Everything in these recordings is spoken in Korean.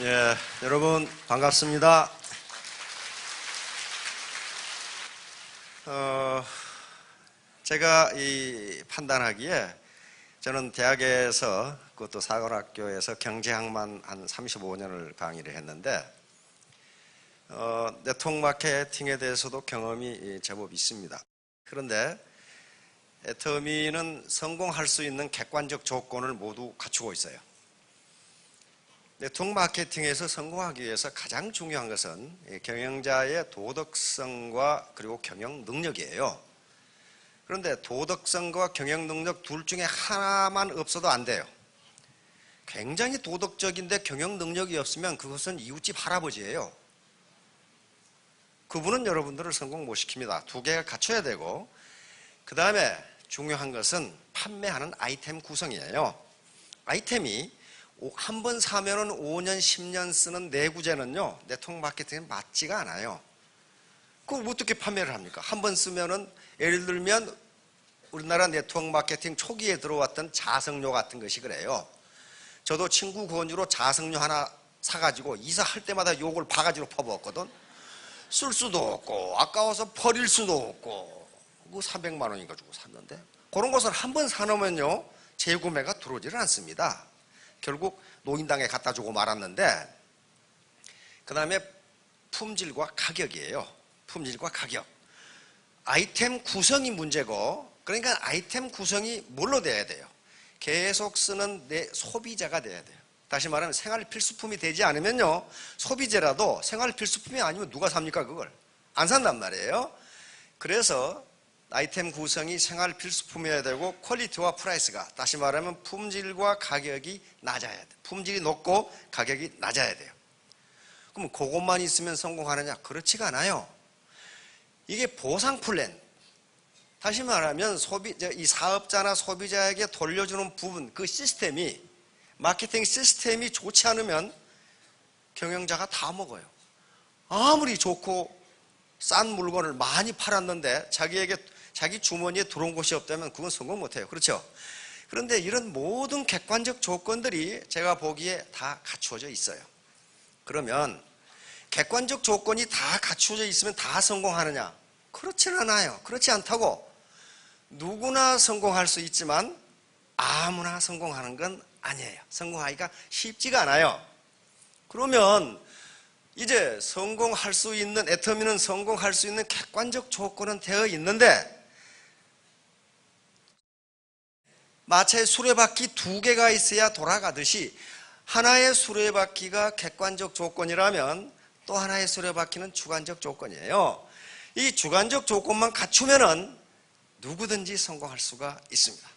예, 여러분 반갑습니다. 제가 판단하기에 저는 대학에서 그것도 사관학교에서 경제학만 한 35년을 강의를 했는데 네트워크 마케팅에 대해서도 경험이 제법 있습니다. 그런데 애터미는 성공할 수 있는 객관적 조건을 모두 갖추고 있어요. 네트워크 마케팅에서 성공하기 위해서 가장 중요한 것은 경영자의 도덕성과 그리고 경영 능력이에요. 그런데 도덕성과 경영 능력 둘 중에 하나만 없어도 안 돼요. 굉장히 도덕적인데 경영 능력이 없으면 그것은 이웃집 할아버지예요. 그분은 여러분들을 성공 못 시킵니다. 두 개가 갖춰야 되고, 그 다음에 중요한 것은 판매하는 아이템 구성이에요. 아이템이 한 번 사면은 5년, 10년 쓰는 내구재는요, 네트워크 마케팅에 맞지가 않아요. 그럼 어떻게 판매를 합니까? 한 번 쓰면은, 예를 들면, 우리나라 네트워크 마케팅 초기에 들어왔던 자석료 같은 것이 그래요. 저도 친구 권유로 자석료 하나 사가지고 이사할 때마다 욕을 바가지로 퍼부었거든. 쓸 수도 없고, 아까워서 버릴 수도 없고, 그 300만 원인가 주고 샀는데, 그런 것을 한 번 사놓으면요, 재구매가 들어오지를 않습니다. 결국 노인당에 갖다 주고 말았는데, 그 다음에 품질과 가격이에요. 품질과 가격. 아이템 구성이 문제고, 그러니까 아이템 구성이 뭘로 돼야 돼요? 계속 쓰는 내 소비자가 돼야 돼요. 다시 말하면 생활 필수품이 되지 않으면요, 소비재라도 생활 필수품이 아니면 누가 삽니까? 그걸 안 산단 말이에요. 그래서 아이템 구성이 생활 필수품이어야 되고, 퀄리티와 프라이스가, 다시 말하면 품질과 가격이 낮아야 돼요. 품질이 높고 가격이 낮아야 돼요. 그럼 그것만 있으면 성공하느냐? 그렇지가 않아요. 이게 보상 플랜, 다시 말하면 이 사업자나 소비자에게 돌려주는 부분, 그 시스템이, 마케팅 시스템이 좋지 않으면 경영자가 다 먹어요. 아무리 좋고 싼 물건을 많이 팔았는데 자기 주머니에 들어온 것이 없다면 그건 성공 못해요. 그렇죠? 그런데 이런 모든 객관적 조건들이 제가 보기에 다 갖추어져 있어요. 그러면 객관적 조건이 다 갖추어져 있으면 다 성공하느냐? 그렇지는 않아요. 그렇지 않다고. 누구나 성공할 수 있지만 아무나 성공하는 건 아니에요. 성공하기가 쉽지가 않아요. 그러면 이제 성공할 수 있는, 애터미는 성공할 수 있는 객관적 조건은 되어 있는데, 마차에 수레바퀴 두 개가 있어야 돌아가듯이 하나의 수레바퀴가 객관적 조건이라면 또 하나의 수레바퀴는 주관적 조건이에요. 이 주관적 조건만 갖추면은 누구든지 성공할 수가 있습니다.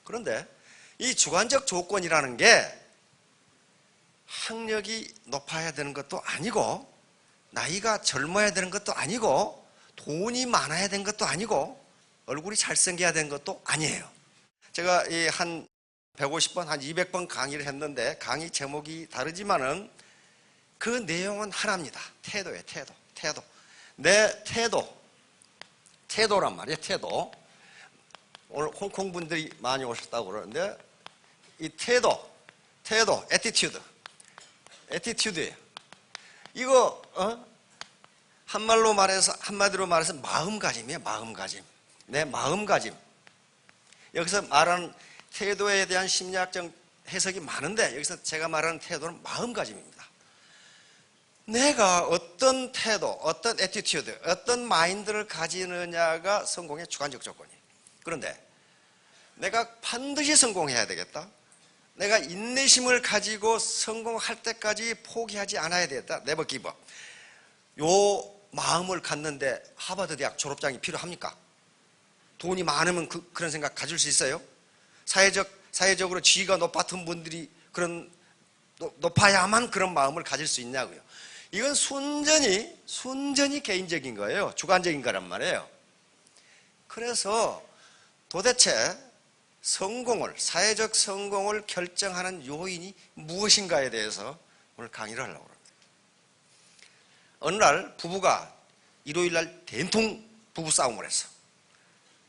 그런데 이 주관적 조건이라는 게 학력이 높아야 되는 것도 아니고, 나이가 젊어야 되는 것도 아니고, 돈이 많아야 되는 것도 아니고, 얼굴이 잘생겨야 되는 것도 아니에요. 제가 한 150번, 한 200번 강의를 했는데, 강의 제목이 다르지만은 그 내용은 하나입니다. 태도예요. 태도. 내 태도란 말이에요. 태도. 오늘 홍콩 분들이 많이 오셨다고 그러는데, 이 태도, 애티튜드예요. 이거 한마디로 말해서 마음가짐이에요. 마음가짐. 내 마음가짐. 여기서 말하는 태도에 대한 심리학적 해석이 많은데, 여기서 제가 말하는 태도는 마음가짐입니다. 내가 어떤 태도, 어떤 애티튜드, 어떤 마인드를 가지느냐가 성공의 주관적 조건이에요. 그런데 내가 반드시 성공해야 되겠다, 내가 인내심을 가지고 성공할 때까지 포기하지 않아야 되겠다, 네버 기브 업, 요 마음을 갖는데 하버드 대학 졸업장이 필요합니까? 돈이 많으면 그런 생각 가질 수 있어요? 사회적으로 지위가 높았던 분들이 높아야만 그런 마음을 가질 수 있냐고요. 이건 순전히 개인적인 거예요. 주관적인 거란 말이에요. 그래서 도대체 사회적 성공을 결정하는 요인이 무엇인가에 대해서 오늘 강의를 하려고 합니다. 어느 날 부부가 일요일 날 된통 부부싸움을 했어.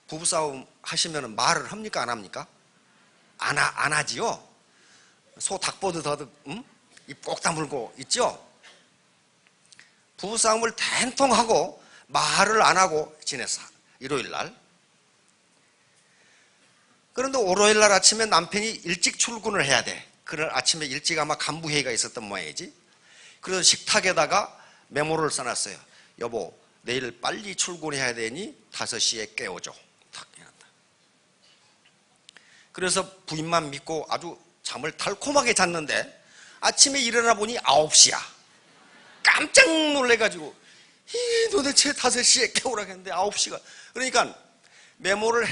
부부싸움 하시면 말을 합니까? 안 합니까? 안 하지요? 소 닭보드 더득, 입 꼭 다물고 있죠. 부부싸움을 된통하고 말을 안 하고 지냈어. 일요일 날. 그런데 월요일 날 아침에 남편이 일찍 출근을 해야 돼. 그날 아침에 일찍 아마 간부회의가 있었던 모양이지. 그래서 식탁에다가 메모를 써놨어요. 여보, 내일 빨리 출근해야 되니 5시에 깨워줘. 탁 해놨다. 그래서 부인만 믿고 아주 잠을 달콤하게 잤는데 아침에 일어나 보니 9시야. 깜짝 놀래가지고 도대체 5시에 깨우라고 했는데 9시가. 그러니까 메모를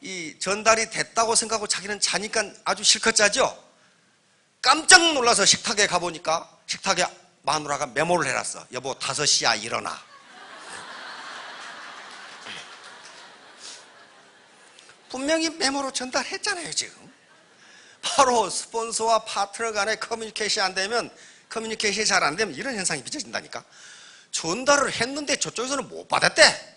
이 전달이 됐다고 생각하고 자기는 자니까 아주 실컷 자죠. 깜짝 놀라서 식탁에 가보니까 식탁에 마누라가 메모를 해놨어. 여보, 5시야 일어나. 분명히 메모로 전달했잖아요. 지금 바로 스폰서와 파트너 간의 커뮤니케이션이 안 되면, 커뮤니케이션이 잘 안 되면 이런 현상이 빚어진다니까. 전달을 했는데 저쪽에서는 못 받았대.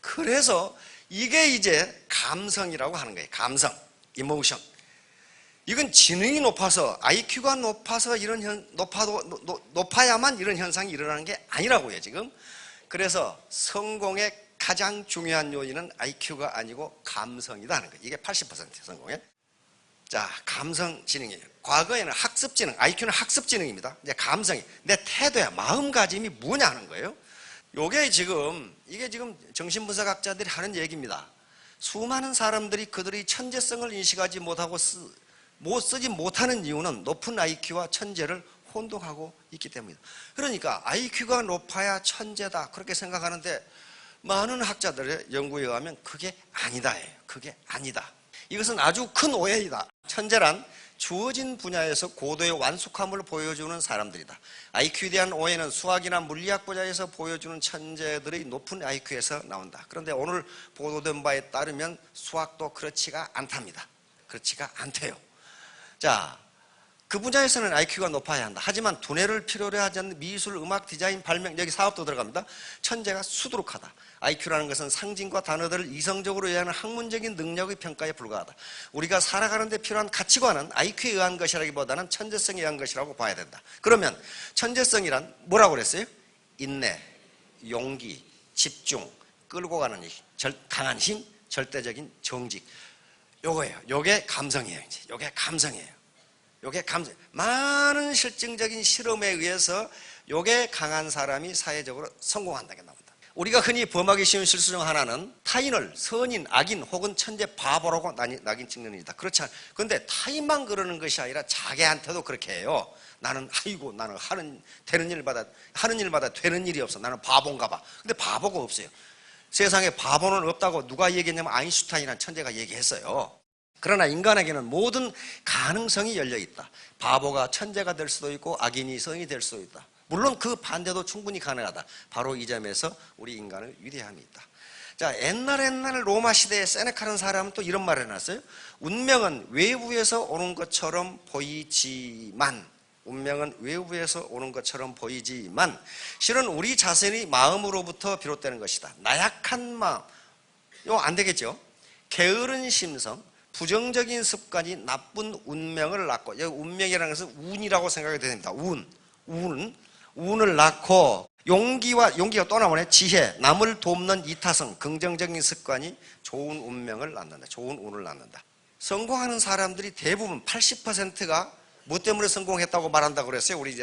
그래서 이게 이제 감성이라고 하는 거예요. 감성, 이모션. 이건 지능이 높아서, IQ가 높아서 높아야만 이런 현상이 일어나는 게 아니라고요, 지금. 그래서 성공의 가장 중요한 요인은 IQ가 아니고 감성이다 하는 거예요. 이게 80% 성공의. 자, 감성 지능이에요. 과거에는 학습 지능, IQ는 학습 지능입니다. 이제 감성이 내 태도야, 마음가짐이 뭐냐 하는 거예요. 이게 지금 정신분석학자들이 하는 얘기입니다. 수많은 사람들이 그들의 천재성을 인식하지 못하고 쓰지 못하는 이유는 높은 IQ와 천재를 혼동하고 있기 때문입니다. 그러니까 IQ가 높아야 천재다 그렇게 생각하는데 많은 학자들의 연구에 의하면 그게 아니다. 그게 아니다. 이것은 아주 큰 오해이다. 천재란 주어진 분야에서 고도의 완숙함을 보여주는 사람들이다. IQ에 대한 오해는 수학이나 물리학 분야에서 보여주는 천재들의 높은 IQ에서 나온다. 그런데 오늘 보도된 바에 따르면 수학도 그렇지가 않답니다. 그렇지가 않대요. 자, 그 분야에서는 IQ가 높아야 한다. 하지만 두뇌를 필요로 하지 않는 미술, 음악, 디자인, 발명, 여기 사업도 들어갑니다. 천재가 수두룩하다. IQ라는 것은 상징과 단어들을 이성적으로 이해하는 학문적인 능력의 평가에 불과하다. 우리가 살아가는 데 필요한 가치관은 IQ에 의한 것이라기보다는 천재성에 의한 것이라고 봐야 된다. 그러면 천재성이란 뭐라고 그랬어요? 인내, 용기, 집중, 끌고 가는 힘, 강한 힘, 절대적인 정직. 요거예요. 요게 감성이에요. 이제 요게 감성이에요. 요게 감성. 많은 실증적인 실험에 의해서 요게 강한 사람이 사회적으로 성공한다는 게 나옵니다. 우리가 흔히 범하기 쉬운 실수 중 하나는 타인을 선인, 악인 혹은 천재, 바보라고 낙인 찍는 일이다. 그렇지 않아요. 그런데 타인만 그러는 것이 아니라 자기한테도 그렇게 해요. 나는 하는 일마다 되는 일이 없어. 나는 바본가 봐. 근데 바보가 없어요. 세상에 바보는 없다고 누가 얘기했냐면 아인슈타인이라는 천재가 얘기했어요. 그러나 인간에게는 모든 가능성이 열려있다. 바보가 천재가 될 수도 있고 악인이 성이 될 수도 있다. 물론 그 반대도 충분히 가능하다. 바로 이 점에서 우리 인간의 위대함이 있다. 자, 옛날 로마 시대에 세네카라는 사람은 또 이런 말을 해놨어요. 운명은 외부에서 오는 것처럼 보이지만 실은 우리 자신의 마음으로부터 비롯되는 것이다. 나약한 마음, 이거 안 되겠죠? 게으른 심성, 부정적인 습관이 나쁜 운명을 낳고, 여기 운명이라는 것은 운이라고 생각이 됩니다. 운을 낳고, 용기가 또 나오네. 지혜, 남을 돕는 이타성, 긍정적인 습관이 좋은 운명을 낳는다. 좋은 운을 낳는다. 성공하는 사람들이 대부분 80%가 뭐 때문에 성공했다고 말한다고 그랬어요? 우리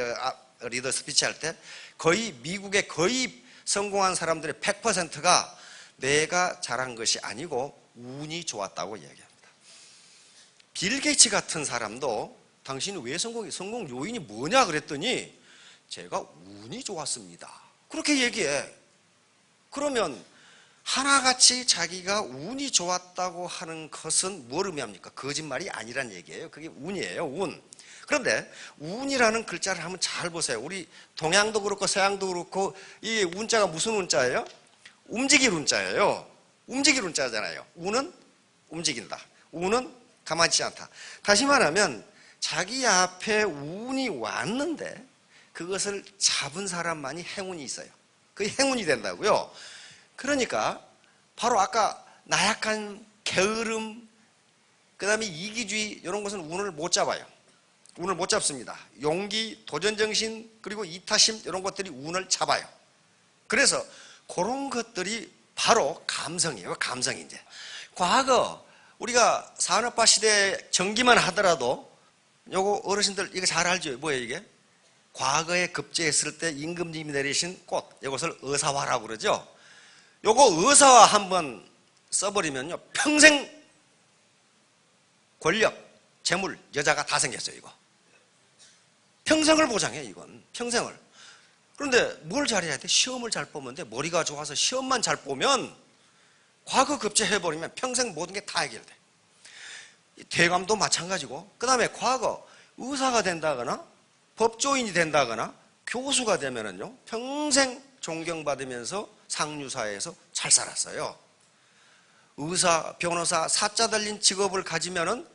리더 스피치 할 때. 미국의 거의 성공한 사람들의 100%가 내가 잘한 것이 아니고 운이 좋았다고 얘기합니다. 빌 게이츠 같은 사람도 당신이 왜 성공 요인이 뭐냐 그랬더니 제가 운이 좋았습니다. 그렇게 얘기해. 그러면 하나같이 자기가 운이 좋았다고 하는 것은 뭘 의미합니까? 거짓말이 아니란 얘기예요. 그게 운이에요. 운. 그런데 운이라는 글자를 한번 잘 보세요. 우리 동양도 그렇고 서양도 그렇고 이 운자가 무슨 운자예요? 움직일 운자예요. 움직일 운자잖아요. 운은 움직인다. 운은 가만히 있지 않다. 다시 말하면 자기 앞에 운이 왔는데 그것을 잡은 사람만이 행운이 있어요. 그게 행운이 된다고요. 그러니까 바로 아까 나약한 게으름, 그 다음에 이기주의 이런 것은 운을 못 잡아요. 운을 못 잡습니다. 용기, 도전정신, 그리고 이타심 이런 것들이 운을 잡아요. 그래서 그런 것들이 바로 감성이에요. 감성이 이제. 과거 우리가 산업화 시대 전기만 하더라도 요거 어르신들 이거 잘 알죠? 뭐예요 이게? 과거에 급제했을 때 임금님이 내리신 꽃, 이것을 의사화라고 그러죠. 요거 의사화 한번 써버리면요 평생 권력, 재물, 여자가 다 생겼어요. 이거 평생을 보장해. 이건 평생을. 그런데 뭘 잘해야 돼? 시험을 잘 보면 돼. 머리가 좋아서 시험만 잘 보면 과거 급제해버리면 평생 모든 게 다 해결돼. 대감도 마찬가지고, 그 다음에 과거 의사가 된다거나 법조인이 된다거나 교수가 되면은요 평생 존경받으면서 상류사회에서 잘 살았어요. 의사, 변호사, 사자 달린 직업을 가지면은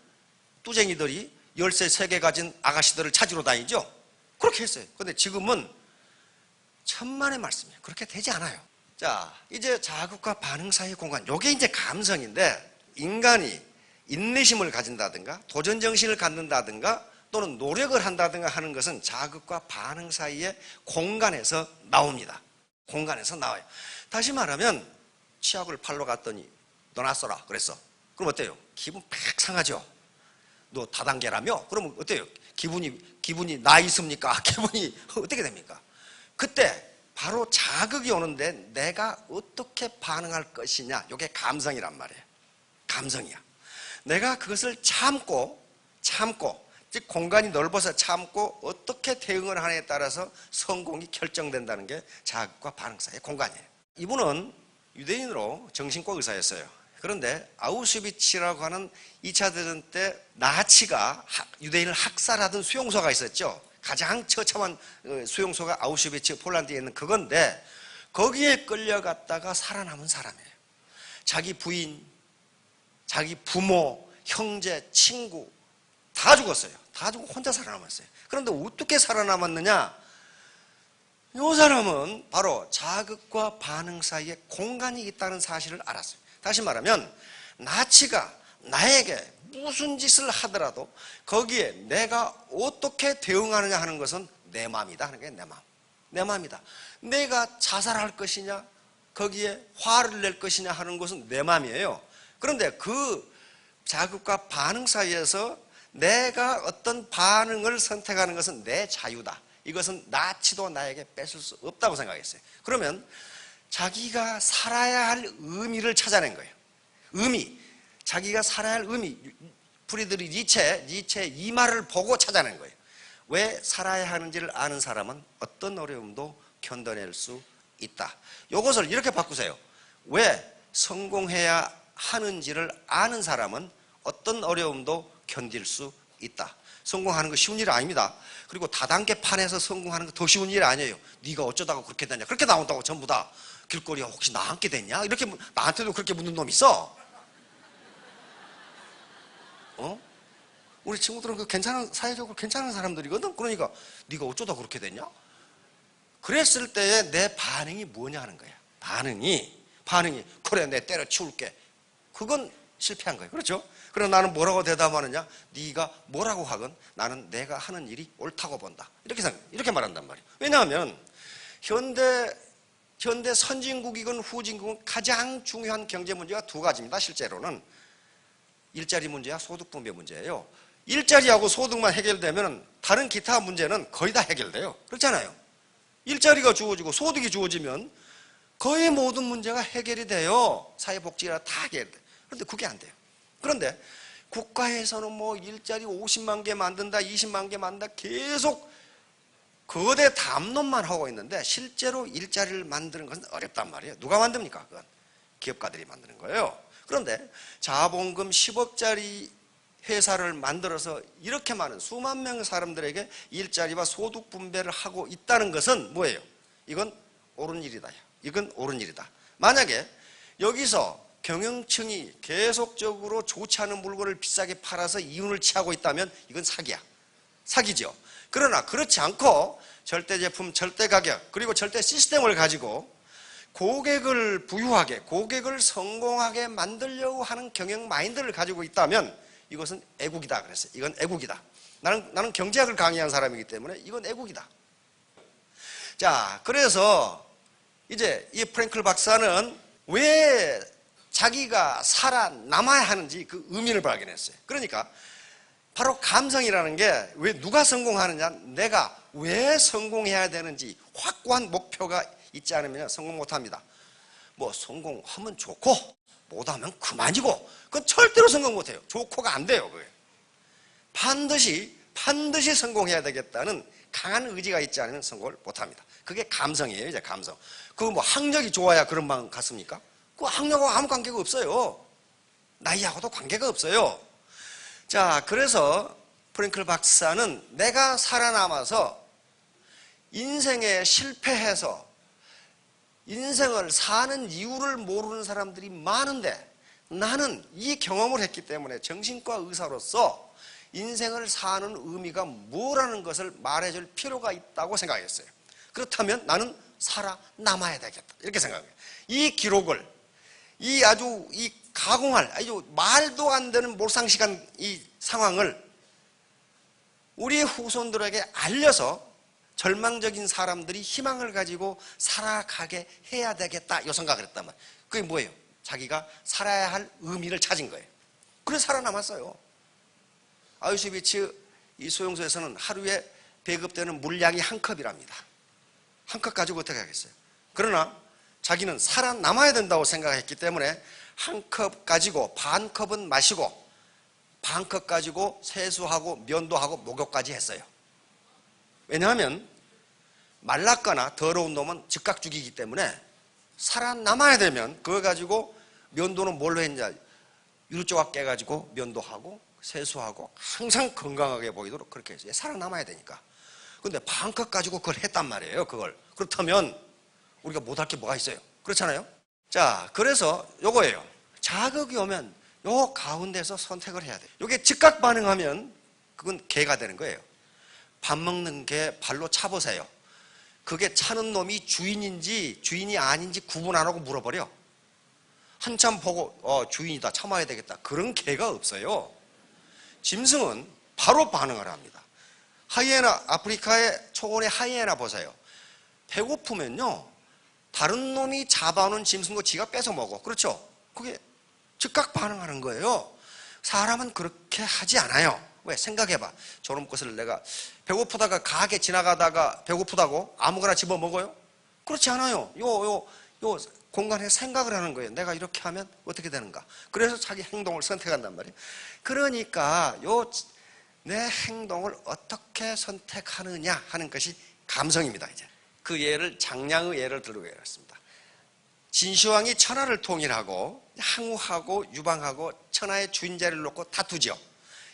뚜쟁이들이 열쇠 3개 가진 아가씨들을 찾으러 다니죠. 그렇게 했어요. 근데 지금은 천만의 말씀이에요. 그렇게 되지 않아요. 자, 이제 자극과 반응 사이의 공간, 요게 이제 감성인데, 인간이 인내심을 가진다든가 도전정신을 갖는다든가 또는 노력을 한다든가 하는 것은 자극과 반응 사이의 공간에서 나옵니다. 공간에서 나와요. 다시 말하면 치약을 팔러 갔더니 너 낯서라 그랬어. 그럼 어때요? 기분 팍 상하죠. 너 다단계라며? 그러면 어때요? 기분이 나 있습니까? 기분이 어떻게 됩니까? 그때 바로 자극이 오는데 내가 어떻게 반응할 것이냐, 이게 감성이란 말이에요. 감성이야. 내가 그것을 참고 즉 공간이 넓어서 참고 어떻게 대응을 하느냐에 따라서 성공이 결정된다는 게 자극과 반응 사이의 공간이에요. 이분은 유대인으로 정신과 의사였어요. 그런데 아우슈비츠라고 하는 2차 대전 때 나치가 유대인을 학살하던 수용소가 있었죠. 가장 처참한 수용소가 아우슈비츠 폴란드에 있는 그건데, 거기에 끌려갔다가 살아남은 사람이에요. 자기 부인, 자기 부모, 형제, 친구 다 죽었어요. 다 죽고 혼자 살아남았어요. 그런데 어떻게 살아남았느냐? 이 사람은 바로 자극과 반응 사이에 공간이 있다는 사실을 알았어요. 다시 말하면 나치가 나에게 무슨 짓을 하더라도 거기에 내가 어떻게 대응하느냐 하는 것은 내 마음이다 하는 게 내 마음. 내 마음이다. 내가 자살할 것이냐, 거기에 화를 낼 것이냐 하는 것은 내 마음이에요. 그런데 그 자극과 반응 사이에서 내가 어떤 반응을 선택하는 것은 내 자유다. 이것은 나치도 나에게 뺏을 수 없다고 생각했어요. 그러면 자기가 살아야 할 의미를 찾아낸 거예요. 의미, 자기가 살아야 할 의미, 프리드리히 니체의 이 말을 보고 찾아낸 거예요. 왜 살아야 하는지를 아는 사람은 어떤 어려움도 견뎌낼 수 있다. 이것을 이렇게 바꾸세요. 왜 성공해야 하는지를 아는 사람은 어떤 어려움도 견딜 수 있다. 성공하는 거 쉬운 일 아닙니다. 그리고 다단계 판에서 성공하는 거 더 쉬운 일 아니에요. 네가 어쩌다가 그렇게 됐냐, 그렇게 나온다고 전부 다. 길거리에 혹시 나 함께 됐냐, 이렇게 나한테도 그렇게 묻는 놈 있어. 우리 친구들은 그 괜찮은, 사회적으로 괜찮은 사람들이거든. 그러니까 네가 어쩌다 그렇게 됐냐? 그랬을 때의 내 반응이 뭐냐 하는 거야. 반응이 그래 내 때려치울게. 그건 실패한 거예요. 그렇죠? 그럼 나는 뭐라고 대답하느냐? 네가 뭐라고 하건 나는 내가 하는 일이 옳다고 본다. 이렇게 말한단 말이에요. 왜냐하면 현대 선진국이건 후진국은 가장 중요한 경제 문제가 2가지입니다. 실제로는 일자리 문제와 소득 분배 문제예요. 일자리하고 소득만 해결되면 다른 기타 문제는 거의 다 해결돼요. 그렇잖아요. 일자리가 주어지고 소득이 주어지면 거의 모든 문제가 해결이 돼요. 사회복지가 다 해결돼요. 그런데 그게 안 돼요. 그런데 국가에서는 뭐 일자리 50만 개 만든다, 20만 개 만든다, 계속 거대 담론만 하고 있는데 실제로 일자리를 만드는 것은 어렵단 말이에요. 누가 만듭니까? 그건 기업가들이 만드는 거예요. 그런데 자본금 10억짜리 회사를 만들어서 이렇게 많은 수만 명의 사람들에게 일자리와 소득 분배를 하고 있다는 것은 뭐예요? 이건 옳은 일이다. 이건 옳은 일이다. 만약에 여기서 경영층이 계속적으로 좋지 않은 물건을 비싸게 팔아서 이윤을 취하고 있다면 이건 사기야. 사기죠. 그러나 그렇지 않고 절대 제품, 절대 가격, 그리고 절대 시스템을 가지고 고객을 부유하게, 고객을 성공하게 만들려고 하는 경영 마인드를 가지고 있다면 이것은 애국이다 그랬어요. 이건 애국이다. 나는 경제학을 강의한 사람이기 때문에 이건 애국이다. 자, 그래서 이제 이 프랭클 박사는 왜 자기가 살아남아야 하는지 그 의미를 발견했어요. 그러니까 바로 감성이라는 게 왜 누가 성공하느냐, 내가 왜 성공해야 되는지 확고한 목표가 있지 않으면 성공 못합니다. 뭐 성공하면 좋고 못하면 그만이고 그건 절대로 성공 못해요. 좋고가 안 돼요. 그게 반드시 성공해야 되겠다는 강한 의지가 있지 않으면 성공을 못합니다. 그게 감성이에요. 이제 감성. 그 뭐 학력이 좋아야 그런 마음 같습니까? 그 학력하고 아무 관계가 없어요. 나이하고도 관계가 없어요. 자, 그래서 프랭클 박사는 내가 살아남아서 인생에 실패해서 인생을 사는 이유를 모르는 사람들이 많은데 나는 이 경험을 했기 때문에 정신과 의사로서 인생을 사는 의미가 뭐라는 것을 말해줄 필요가 있다고 생각했어요. 그렇다면 나는 살아남아야 되겠다 이렇게 생각해요. 이 기록을 이 가공할 아주 말도 안 되는 몰상식한 이 상황을 우리 후손들에게 알려서 절망적인 사람들이 희망을 가지고 살아가게 해야 되겠다 이 생각을 했단 말이에요. 그게 뭐예요? 자기가 살아야 할 의미를 찾은 거예요. 그래서 살아남았어요. 아우슈비츠 이 소용소에서는 하루에 배급되는 물량이 한 컵이랍니다. 한 컵 가지고 어떻게 하겠어요? 그러나 자기는 살아남아야 된다고 생각했기 때문에 한 컵 가지고 반 컵은 마시고 반 컵 가지고 세수하고 면도하고 목욕까지 했어요. 왜냐하면 말랐거나 더러운 놈은 즉각 죽이기 때문에 살아남아야 되면 그거 가지고 면도는 뭘로 했냐, 유리조각 깨가지고 면도하고 세수하고 항상 건강하게 보이도록 그렇게 했어요. 살아남아야 되니까. 근데 반 컵 가지고 그걸 했단 말이에요. 그걸. 그렇다면 우리가 못할 게 뭐가 있어요? 그렇잖아요. 자, 그래서 요거예요. 자극이 오면 요 가운데서 선택을 해야 돼요. 요게 즉각 반응하면 그건 개가 되는 거예요. 밥 먹는 개 발로 차보세요. 그게 차는 놈이 주인인지 주인이 아닌지 구분 안 하고 물어버려. 한참 보고 주인이다 참아야 되겠다 그런 개가 없어요. 짐승은 바로 반응을 합니다. 하이에나, 아프리카의 초원의 하이에나 보세요. 배고프면요 다른 놈이 잡아오는 짐승도 지가 뺏어 먹어. 그렇죠? 그게 즉각 반응하는 거예요. 사람은 그렇게 하지 않아요. 왜? 생각해봐. 저놈 것을 내가 배고프다가 가게 지나가다가 배고프다고 아무거나 집어 먹어요? 그렇지 않아요. 요 공간에 생각을 하는 거예요. 내가 이렇게 하면 어떻게 되는가. 그래서 자기 행동을 선택한단 말이에요. 그러니까 내 행동을 어떻게 선택하느냐 하는 것이 감성입니다. 이제 그 예를 장량의 예를 들고 해봤습니다. 진시황이 천하를 통일하고 항우하고 유방하고 천하의 주인자를 놓고 다투죠.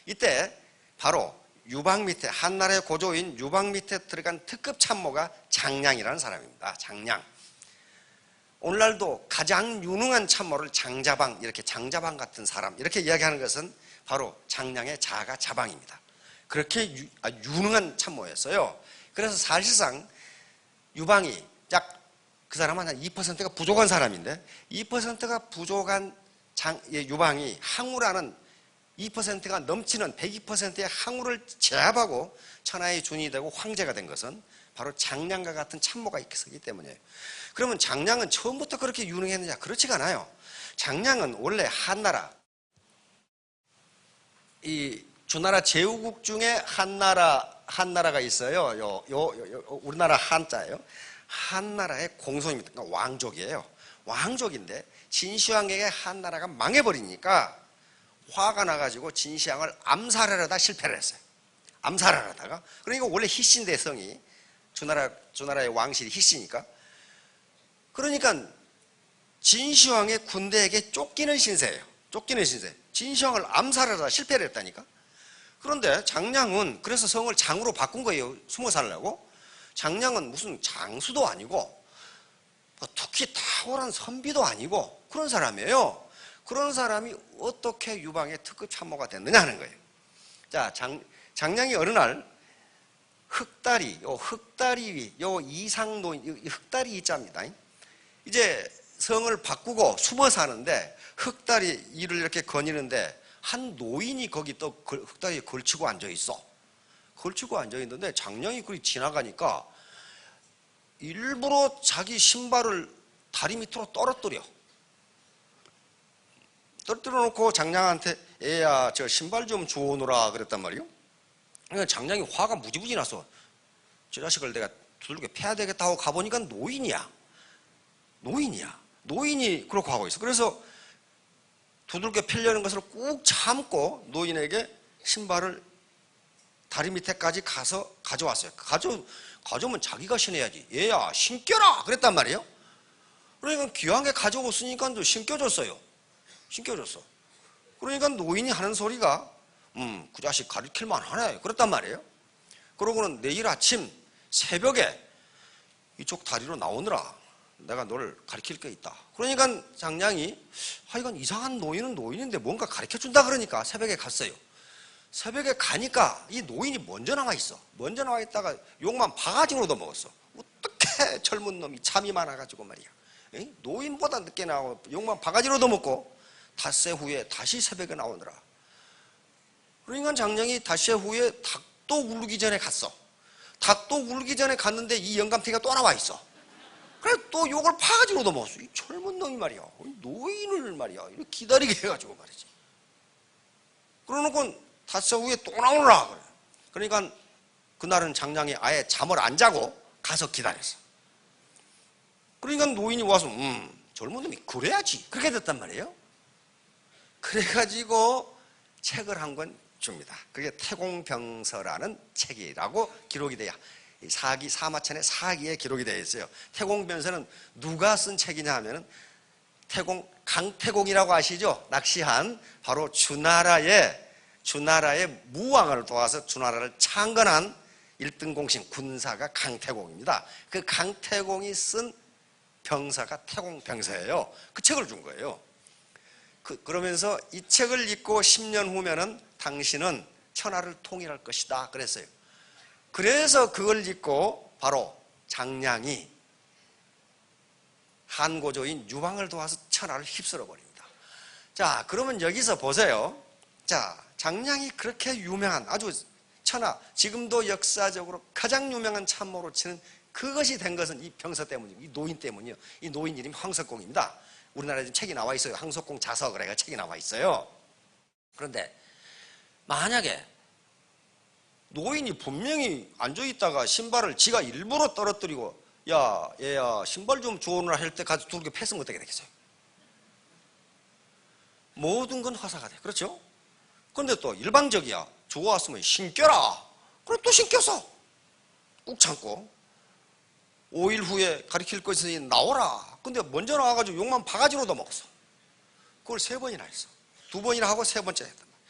이때 바로 유방 밑에 한나라의 고조인 유방 밑에 들어간 특급 참모가 장량이라는 사람입니다. 장량. 오늘날도 가장 유능한 참모를 장자방, 이렇게 장자방 같은 사람 이렇게 이야기하는 것은 바로 장량의 자가 자방입니다. 그렇게 유능한 참모였어요. 그래서 사실상 유방이 약 그 사람은 한 2%가 부족한 사람인데 2%가 부족한 유방이 항우라는 2%가 넘치는 102%의 항우를 제압하고 천하의 준이 되고 황제가 된 것은 바로 장량과 같은 참모가 있었기 때문이에요. 그러면 장량은 처음부터 그렇게 유능했느냐? 그렇지가 않아요. 장량은 원래 한나라, 이 주나라 제후국 중에 한나라가 있어요. 우리나라 한자예요. 한나라의 공손입니다. 그러니까 왕족이에요. 왕족인데 진시황에게 한나라가 망해버리니까 화가 나가지고 진시황을 암살하려다 실패를 했어요. 암살하려다가. 그러니까 원래 희신대 성이 주나라의 왕실이 희시니까. 그러니까 진시황의 군대에게 쫓기는 신세예요. 쫓기는 신세. 진시황을 암살하려다 실패를 했다니까. 그런데 장량은 그래서 성을 장으로 바꾼 거예요. 숨어 살려고. 장량은 무슨 장수도 아니고 특히 탁월한 선비도 아니고 그런 사람이에요. 그런 사람이 어떻게 유방의 특급 참모가 됐느냐 하는 거예요. 자, 장량이 어느 날 흑다리 위, 이상노, 흑다리 이자입니다. 이제 성을 바꾸고 숨어 사는데 흑다리 이를 이렇게 거니는데 한 노인이 거기 또 흙다리에 걸치고 앉아 있어. 걸치고 앉아 있는데 장량이 그리 지나가니까 일부러 자기 신발을 다리 밑으로 떨어뜨려. 떨어뜨려 놓고 장량한테 애야 저 신발 좀 주워오느라 그랬단 말이에요. 그러니까 장량이 화가 무지무지 나서 저 자식을 내가 두들겨 패야 되겠다 하고 가보니까 노인이야. 노인이 그렇게 하고 있어. 그래서 두들겨 패려는 것을 꾹 참고 노인에게 신발을 다리 밑에까지 가서 가져왔어요. 가져오면 자기가 신어야지. 얘야 신겨라 그랬단 말이에요. 그러니까 귀한 게 가져왔으니까 신겨줬어요. 신겨줬어. 그러니까 노인이 하는 소리가 그 자식 가르칠만 하네 그랬단 말이에요. 그러고는 내일 아침 새벽에 이쪽 다리로 나오느라 내가 너를 가르칠 게 있다. 그러니까 장량이 이건 이상한 노인은 노인인데 뭔가 가르쳐준다 그러니까 새벽에 갔어요. 새벽에 가니까 이 노인이 먼저 나와 있어. 먼저 나와 있다가 욕만 바가지로 얻어먹었어. 어떻게 젊은 놈이 잠이 많아가지고 말이야. 노인보다 늦게 나오고 욕만 바가지로 얻어먹고 닷새 후에 다시 새벽에 나오느라. 그러니까 장량이 닷새 후에 닭도 울기 전에 갔어. 닭도 울기 전에 갔는데 이 영감탱이가 또 나와 있어. 그래 또 욕을 바가지로 얻어먹었어. 이 젊은 놈이 말이야. 노인을 말이야. 이렇게 기다리게 해가지고 말이지. 그러놓고 닷새 후에 또 나오느라 그래. 그러니까 그날은 장량이 아예 잠을 안 자고 가서 기다렸어. 그러니까 노인이 와서 젊은 놈이 그래야지 그렇게 됐단 말이에요. 그래가지고 책을 한 권 줍니다. 그게 태공병서라는 책이라고 기록이 돼요. 사마천의 사기에 기록이 되어 있어요. 태공병서는 누가 쓴 책이냐 하면은 강태공이라고 아시죠? 낚시한 바로 주나라의 무왕을 도와서 주나라를 창건한 1등 공신 군사가 강태공입니다. 그 강태공이 쓴 병사가 태공병서예요. 그 책을 준 거예요. 그러면서 이 책을 읽고 10년 후면은 당신은 천하를 통일할 것이다 그랬어요. 그래서 그걸 읽고 바로 장량이 한고조인 유방을 도와서 천하를 휩쓸어 버립니다. 자, 그러면 여기서 보세요. 자, 장량이 그렇게 유명한 아주 천하, 지금도 역사적으로 가장 유명한 참모로 치는 그것이 된 것은 이 병서 때문이에요. 이 노인 때문이에요. 이 노인 이름이 황석공입니다. 우리나라에 지금 책이 나와 있어요. 황석공 자서그래가 그래가 책이 나와 있어요. 그런데 만약에 노인이 분명히 앉아있다가 신발을 지가 일부러 떨어뜨리고 야 얘야 신발 좀 주워오느라 할 때 가서 두들겨 팼으면 어떻게 되겠어요? 모든 건 화사가 돼. 그렇죠? 그런데 또 일방적이야. 주워왔으면 신겨라. 그래 또 신겨서 꾹 참고 5일 후에 가르칠 것이 나오라. 근데 먼저 나와가지고 욕만 바가지로 얻어먹었어. 그걸 3번이나 했어. 2번이나 하고 3번째 했단 말이야.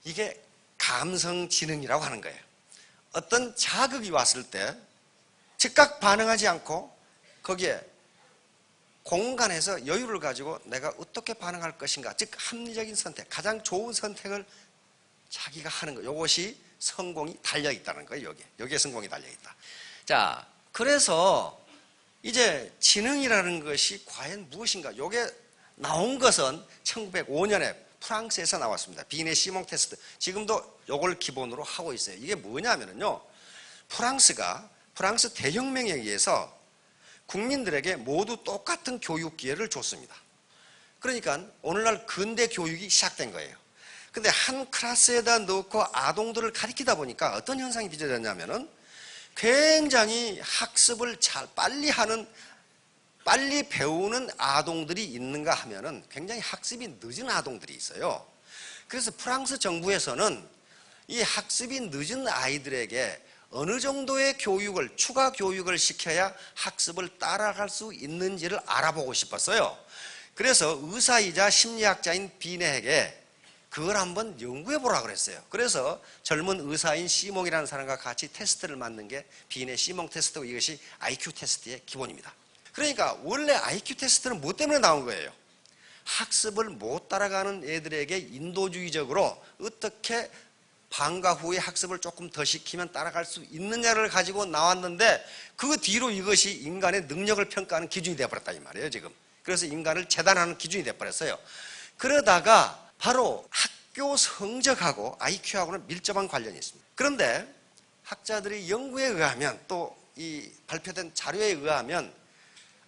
이게 감성지능이라고 하는 거예요. 어떤 자극이 왔을 때 즉각 반응하지 않고 거기에 공간에서 여유를 가지고 내가 어떻게 반응할 것인가, 즉 합리적인 선택, 가장 좋은 선택을 자기가 하는 거. 이것이 성공이 달려있다는 거예요. 여기에 성공이 달려있다. 자, 그래서 이제 지능이라는 것이 과연 무엇인가? 이게 나온 것은 1905년에 프랑스에서 나왔습니다. 비네 시몽 테스트. 지금도 이걸 기본으로 하고 있어요. 이게 뭐냐면요. 프랑스 대혁명에 의해서 국민들에게 모두 똑같은 교육 기회를 줬습니다. 그러니까 오늘날 근대 교육이 시작된 거예요. 근데 한 클래스에다 넣고 아동들을 가르치다 보니까 어떤 현상이 빚어졌냐면은 굉장히 학습을 빨리 배우는 아동들이 있는가 하면은 굉장히 학습이 늦은 아동들이 있어요. 그래서 프랑스 정부에서는 이 학습이 늦은 아이들에게 어느 정도의 추가 교육을 시켜야 학습을 따라갈 수 있는지를 알아보고 싶었어요. 그래서 의사이자 심리학자인 비네에게 그걸 한번 연구해 보라 그랬어요. 그래서 젊은 의사인 시몽이라는 사람과 같이 테스트를 만든 게 비네 시몽 테스트고 이것이 IQ 테스트의 기본입니다. 그러니까 원래 IQ 테스트는 뭐 때문에 나온 거예요? 학습을 못 따라가는 애들에게 인도주의적으로 어떻게 방과 후에 학습을 조금 더 시키면 따라갈 수 있느냐를 가지고 나왔는데 그 뒤로 이것이 인간의 능력을 평가하는 기준이 되어버렸다 이 말이에요 지금. 그래서 인간을 재단하는 기준이 되어버렸어요. 그러다가 바로 학교 성적하고 IQ하고는 밀접한 관련이 있습니다. 그런데 학자들의 연구에 의하면 또 이 발표된 자료에 의하면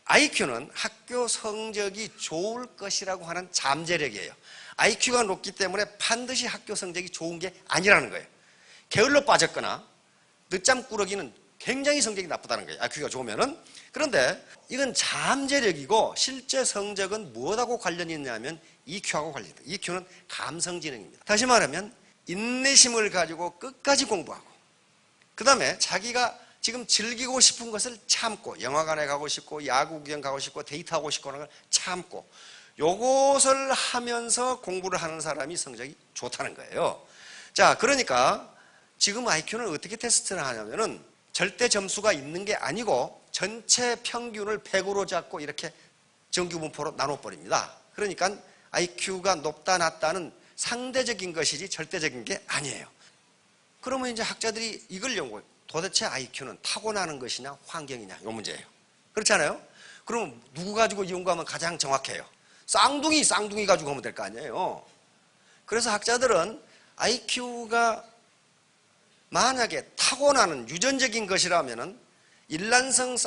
IQ는 학교 성적이 좋을 것이라고 하는 잠재력이에요. IQ가 높기 때문에 반드시 학교 성적이 좋은 게 아니라는 거예요. 게을러 빠졌거나 늦잠 꾸러기는 굉장히 성적이 나쁘다는 거예요. IQ가 좋으면은. 그런데 이건 잠재력이고 실제 성적은 무엇하고 관련이 있냐면 EQ하고 관련이 있다. EQ는 감성지능입니다. 다시 말하면 인내심을 가지고 끝까지 공부하고 그 다음에 자기가 지금 즐기고 싶은 것을 참고 영화관에 가고 싶고 야구 구경 가고 싶고 데이트하고 싶고 하는 걸 참고 요것을 하면서 공부를 하는 사람이 성적이 좋다는 거예요. 자, 그러니까 지금 IQ는 어떻게 테스트를 하냐면은 절대 점수가 있는 게 아니고 전체 평균을 100으로 잡고 이렇게 정규분포로 나눠버립니다. 그러니까 IQ가 높다 낮다는 상대적인 것이지 절대적인 게 아니에요. 그러면 이제 학자들이 이걸 연구해요. 도대체 IQ는 타고나는 것이냐 환경이냐 이 문제예요. 그렇잖아요. 그럼 누구 가지고 연구하면 가장 정확해요? 쌍둥이 가지고 하면 될 거 아니에요. 그래서 학자들은 IQ가 만약에 타고나는 유전적인 것이라면은 일란성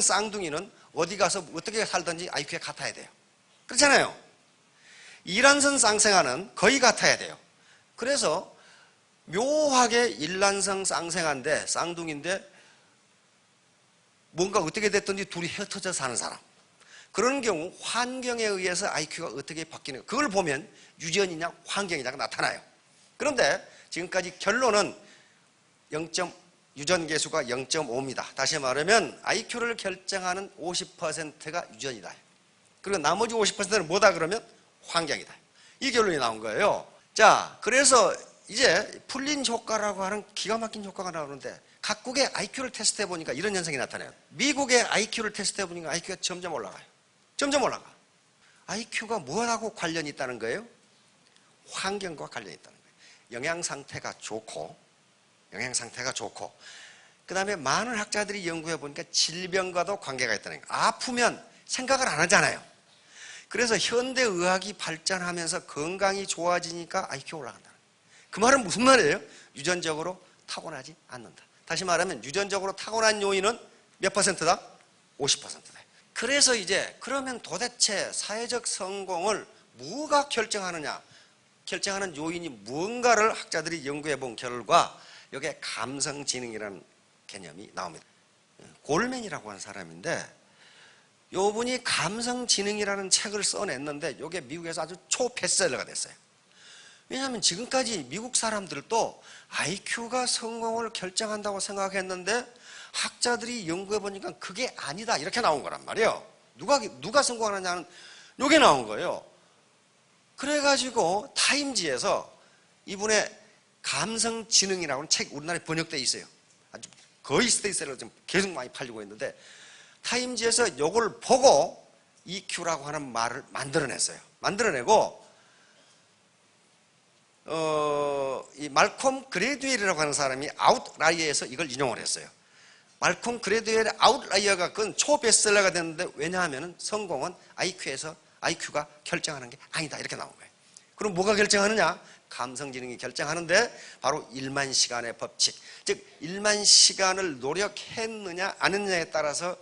쌍둥이는 어디 가서 어떻게 살든지 IQ가 같아야 돼요. 그렇잖아요. 이란성 쌍생아는 거의 같아야 돼요. 그래서 묘하게 일란성 쌍둥이인데 뭔가 어떻게 됐든지 둘이 흩어져 사는 사람. 그런 경우 환경에 의해서 IQ가 어떻게 바뀌는 가 그걸 보면 유전이냐 환경이냐가 나타나요. 그런데 지금까지 결론은 유전계수가 0.5입니다. 다시 말하면 IQ를 결정하는 50%가 유전이다. 그리고 나머지 50%는 뭐다 그러면 환경이다. 이 결론이 나온 거예요. 자, 그래서 이제 풀린 효과라고 하는 기가 막힌 효과가 나오는데 각국의 IQ를 테스트해 보니까 이런 현상이 나타나요. 미국의 IQ를 테스트해 보니까 IQ가 점점 올라가요. 점점 올라가. IQ가 뭐하고 관련이 있다는 거예요? 환경과 관련이 있다는 거예요. 영양 상태가 좋고 그 다음에 많은 학자들이 연구해 보니까 질병과도 관계가 있다는 거예요. 아프면 생각을 안 하잖아요. 그래서 현대의학이 발전하면서 건강이 좋아지니까 IQ가 올라간다. 그 말은 무슨 말이에요? 유전적으로 타고나지 않는다. 다시 말하면 유전적으로 타고난 요인은 몇 퍼센트다? 50%다. 그래서 이제 그러면 도대체 사회적 성공을 뭐가 결정하느냐? 결정하는 요인이 무언가를 학자들이 연구해 본 결과 여기에 감성지능이라는 개념이 나옵니다. 골맨이라고 하는 사람인데 이분이 감성지능이라는 책을 써냈는데 이게 미국에서 아주 초베스트셀러가 됐어요. 왜냐하면 지금까지 미국 사람들도 IQ가 성공을 결정한다고 생각했는데 학자들이 연구해 보니까 그게 아니다 이렇게 나온 거란 말이에요. 누가 성공하느냐는 이게 나온 거예요. 그래가지고 타임지에서 이분의 감성지능이라고 하는 책 우리나라에 번역되어 있어요. 아주 거의 스테이셀러로 지금 계속 많이 팔리고 있는데 타임지에서 이걸 보고 EQ라고 하는 말을 만들어냈어요. 만들어내고 이 말콤 그레드웰이라고 하는 사람이 아웃라이어에서 이걸 인용을 했어요. 말콤 그레드웰의 아웃라이어가 그건 초베스트셀러가 됐는데 왜냐하면 성공은 IQ가 결정하는 게 아니다 이렇게 나온 거예요. 그럼 뭐가 결정하느냐? 감성지능이 결정하는데 바로 1만 시간의 법칙, 즉 1만 시간을 노력했느냐 안 했느냐에 따라서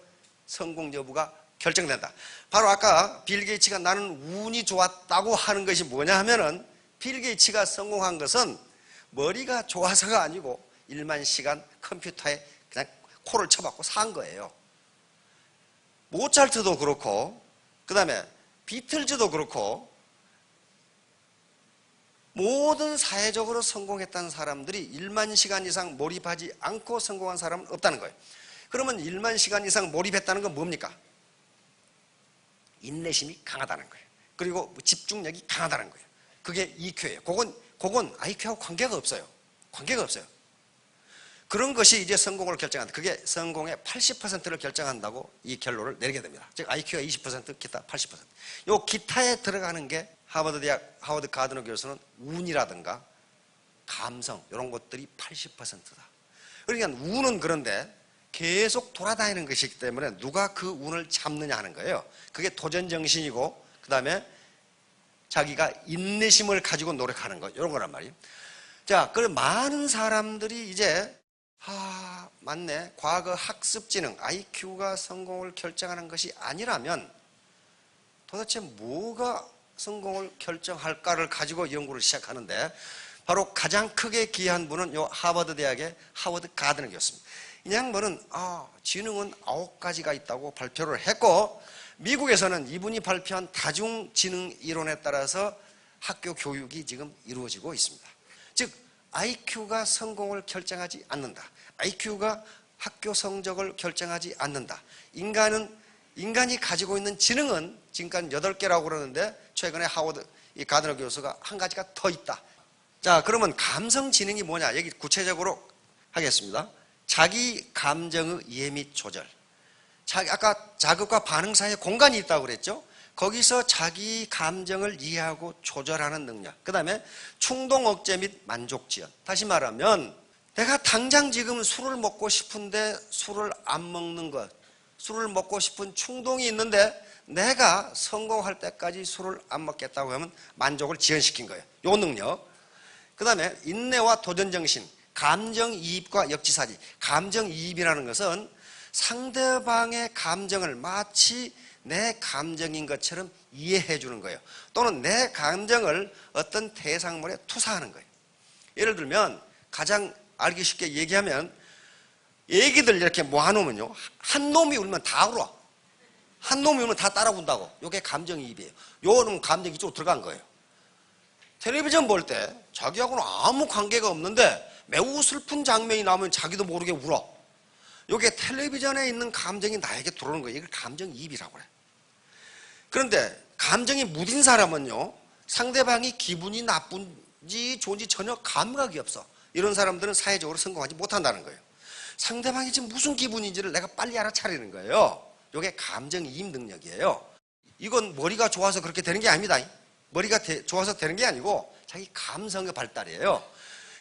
성공 여부가 결정된다. 바로 아까 빌 게이츠가 나는 운이 좋았다고 하는 것이 뭐냐 하면은 빌 게이츠가 성공한 것은 머리가 좋아서가 아니고 1만 시간 컴퓨터에 그냥 코를 쳐박고 산 거예요. 모차르트도 그렇고 그 다음에 비틀즈도 그렇고 모든 사회적으로 성공했다는 사람들이 1만 시간 이상 몰입하지 않고 성공한 사람은 없다는 거예요. 그러면 1만 시간 이상 몰입했다는 건 뭡니까? 인내심이 강하다는 거예요. 그리고 집중력이 강하다는 거예요. 그게 EQ예요. 그건 IQ하고 관계가 없어요. 그런 것이 이제 성공을 결정한다. 그게 성공의 80%를 결정한다고 이 결론을 내리게 됩니다. 즉 IQ가 20%, 기타 80%. 요 기타에 들어가는 게 하버드 대학 하워드 가드너 교수는 운이라든가 감성 이런 것들이 80%다. 그러니까 운은 그런데 계속 돌아다니는 것이기 때문에 누가 그 운을 잡느냐 하는 거예요. 그게 도전 정신이고 그 다음에 자기가 인내심을 가지고 노력하는 것, 이런 거란 말이에요. 자, 그럼 많은 사람들이 이제 맞네, 과거 학습지능 IQ가 성공을 결정하는 것이 아니라면 도대체 뭐가 성공을 결정할까를 가지고 연구를 시작하는데, 바로 가장 크게 기여한 분은 요 하버드 대학의 하워드 가드너 교수입니다. 이 양반은 지능은 9가지가 있다고 발표를 했고, 미국에서는 이분이 발표한 다중지능 이론에 따라서 학교 교육이 지금 이루어지고 있습니다. 즉 IQ가 성공을 결정하지 않는다, IQ가 학교 성적을 결정하지 않는다. 인간이 가지고 있는 지능은 지금까지 8개라고 그러는데, 최근에 하워드 이 가드너 교수가 한 가지가 더 있다. 자, 그러면 감성 지능이 뭐냐? 여기 구체적으로 하겠습니다. 자기 감정의 이해 및 조절. 아까 자극과 반응 사이에 공간이 있다고 그랬죠? 거기서 자기 감정을 이해하고 조절하는 능력. 그 다음에 충동 억제 및 만족 지연. 다시 말하면 내가 당장 지금 술을 먹고 싶은데 술을 안 먹는 것, 술을 먹고 싶은 충동이 있는데 내가 성공할 때까지 술을 안 먹겠다고 하면 만족을 지연시킨 거예요. 요 능력. 그 다음에 인내와 도전정신, 감정이입과 역지사지. 감정이입이라는 것은 상대방의 감정을 마치 내 감정인 것처럼 이해해 주는 거예요. 또는 내 감정을 어떤 대상물에 투사하는 거예요. 예를 들면 가장 알기 쉽게 얘기하면, 애기들 이렇게 모아놓으면요, 한 놈이 울면 다 울어. 한 놈이 울면 다 따라 운다고. 이게 감정이입이에요. 요놈 감정이 이쪽으로 들어간 거예요. 텔레비전 볼 때 자기하고는 아무 관계가 없는데 매우 슬픈 장면이 나오면 자기도 모르게 울어. 이게 텔레비전에 있는 감정이 나에게 들어오는 거예요. 이걸 감정이입이라고 그래요. 그런데 감정이 무딘 사람은요, 상대방이 기분이 나쁜지 좋은지 전혀 감각이 없어. 이런 사람들은 사회적으로 성공하지 못한다는 거예요. 상대방이 지금 무슨 기분인지를 내가 빨리 알아차리는 거예요. 이게 감정이입 능력이에요. 이건 머리가 좋아서 그렇게 되는 게 아닙니다. 머리가 좋아서 되는 게 아니고 자기 감성의 발달이에요.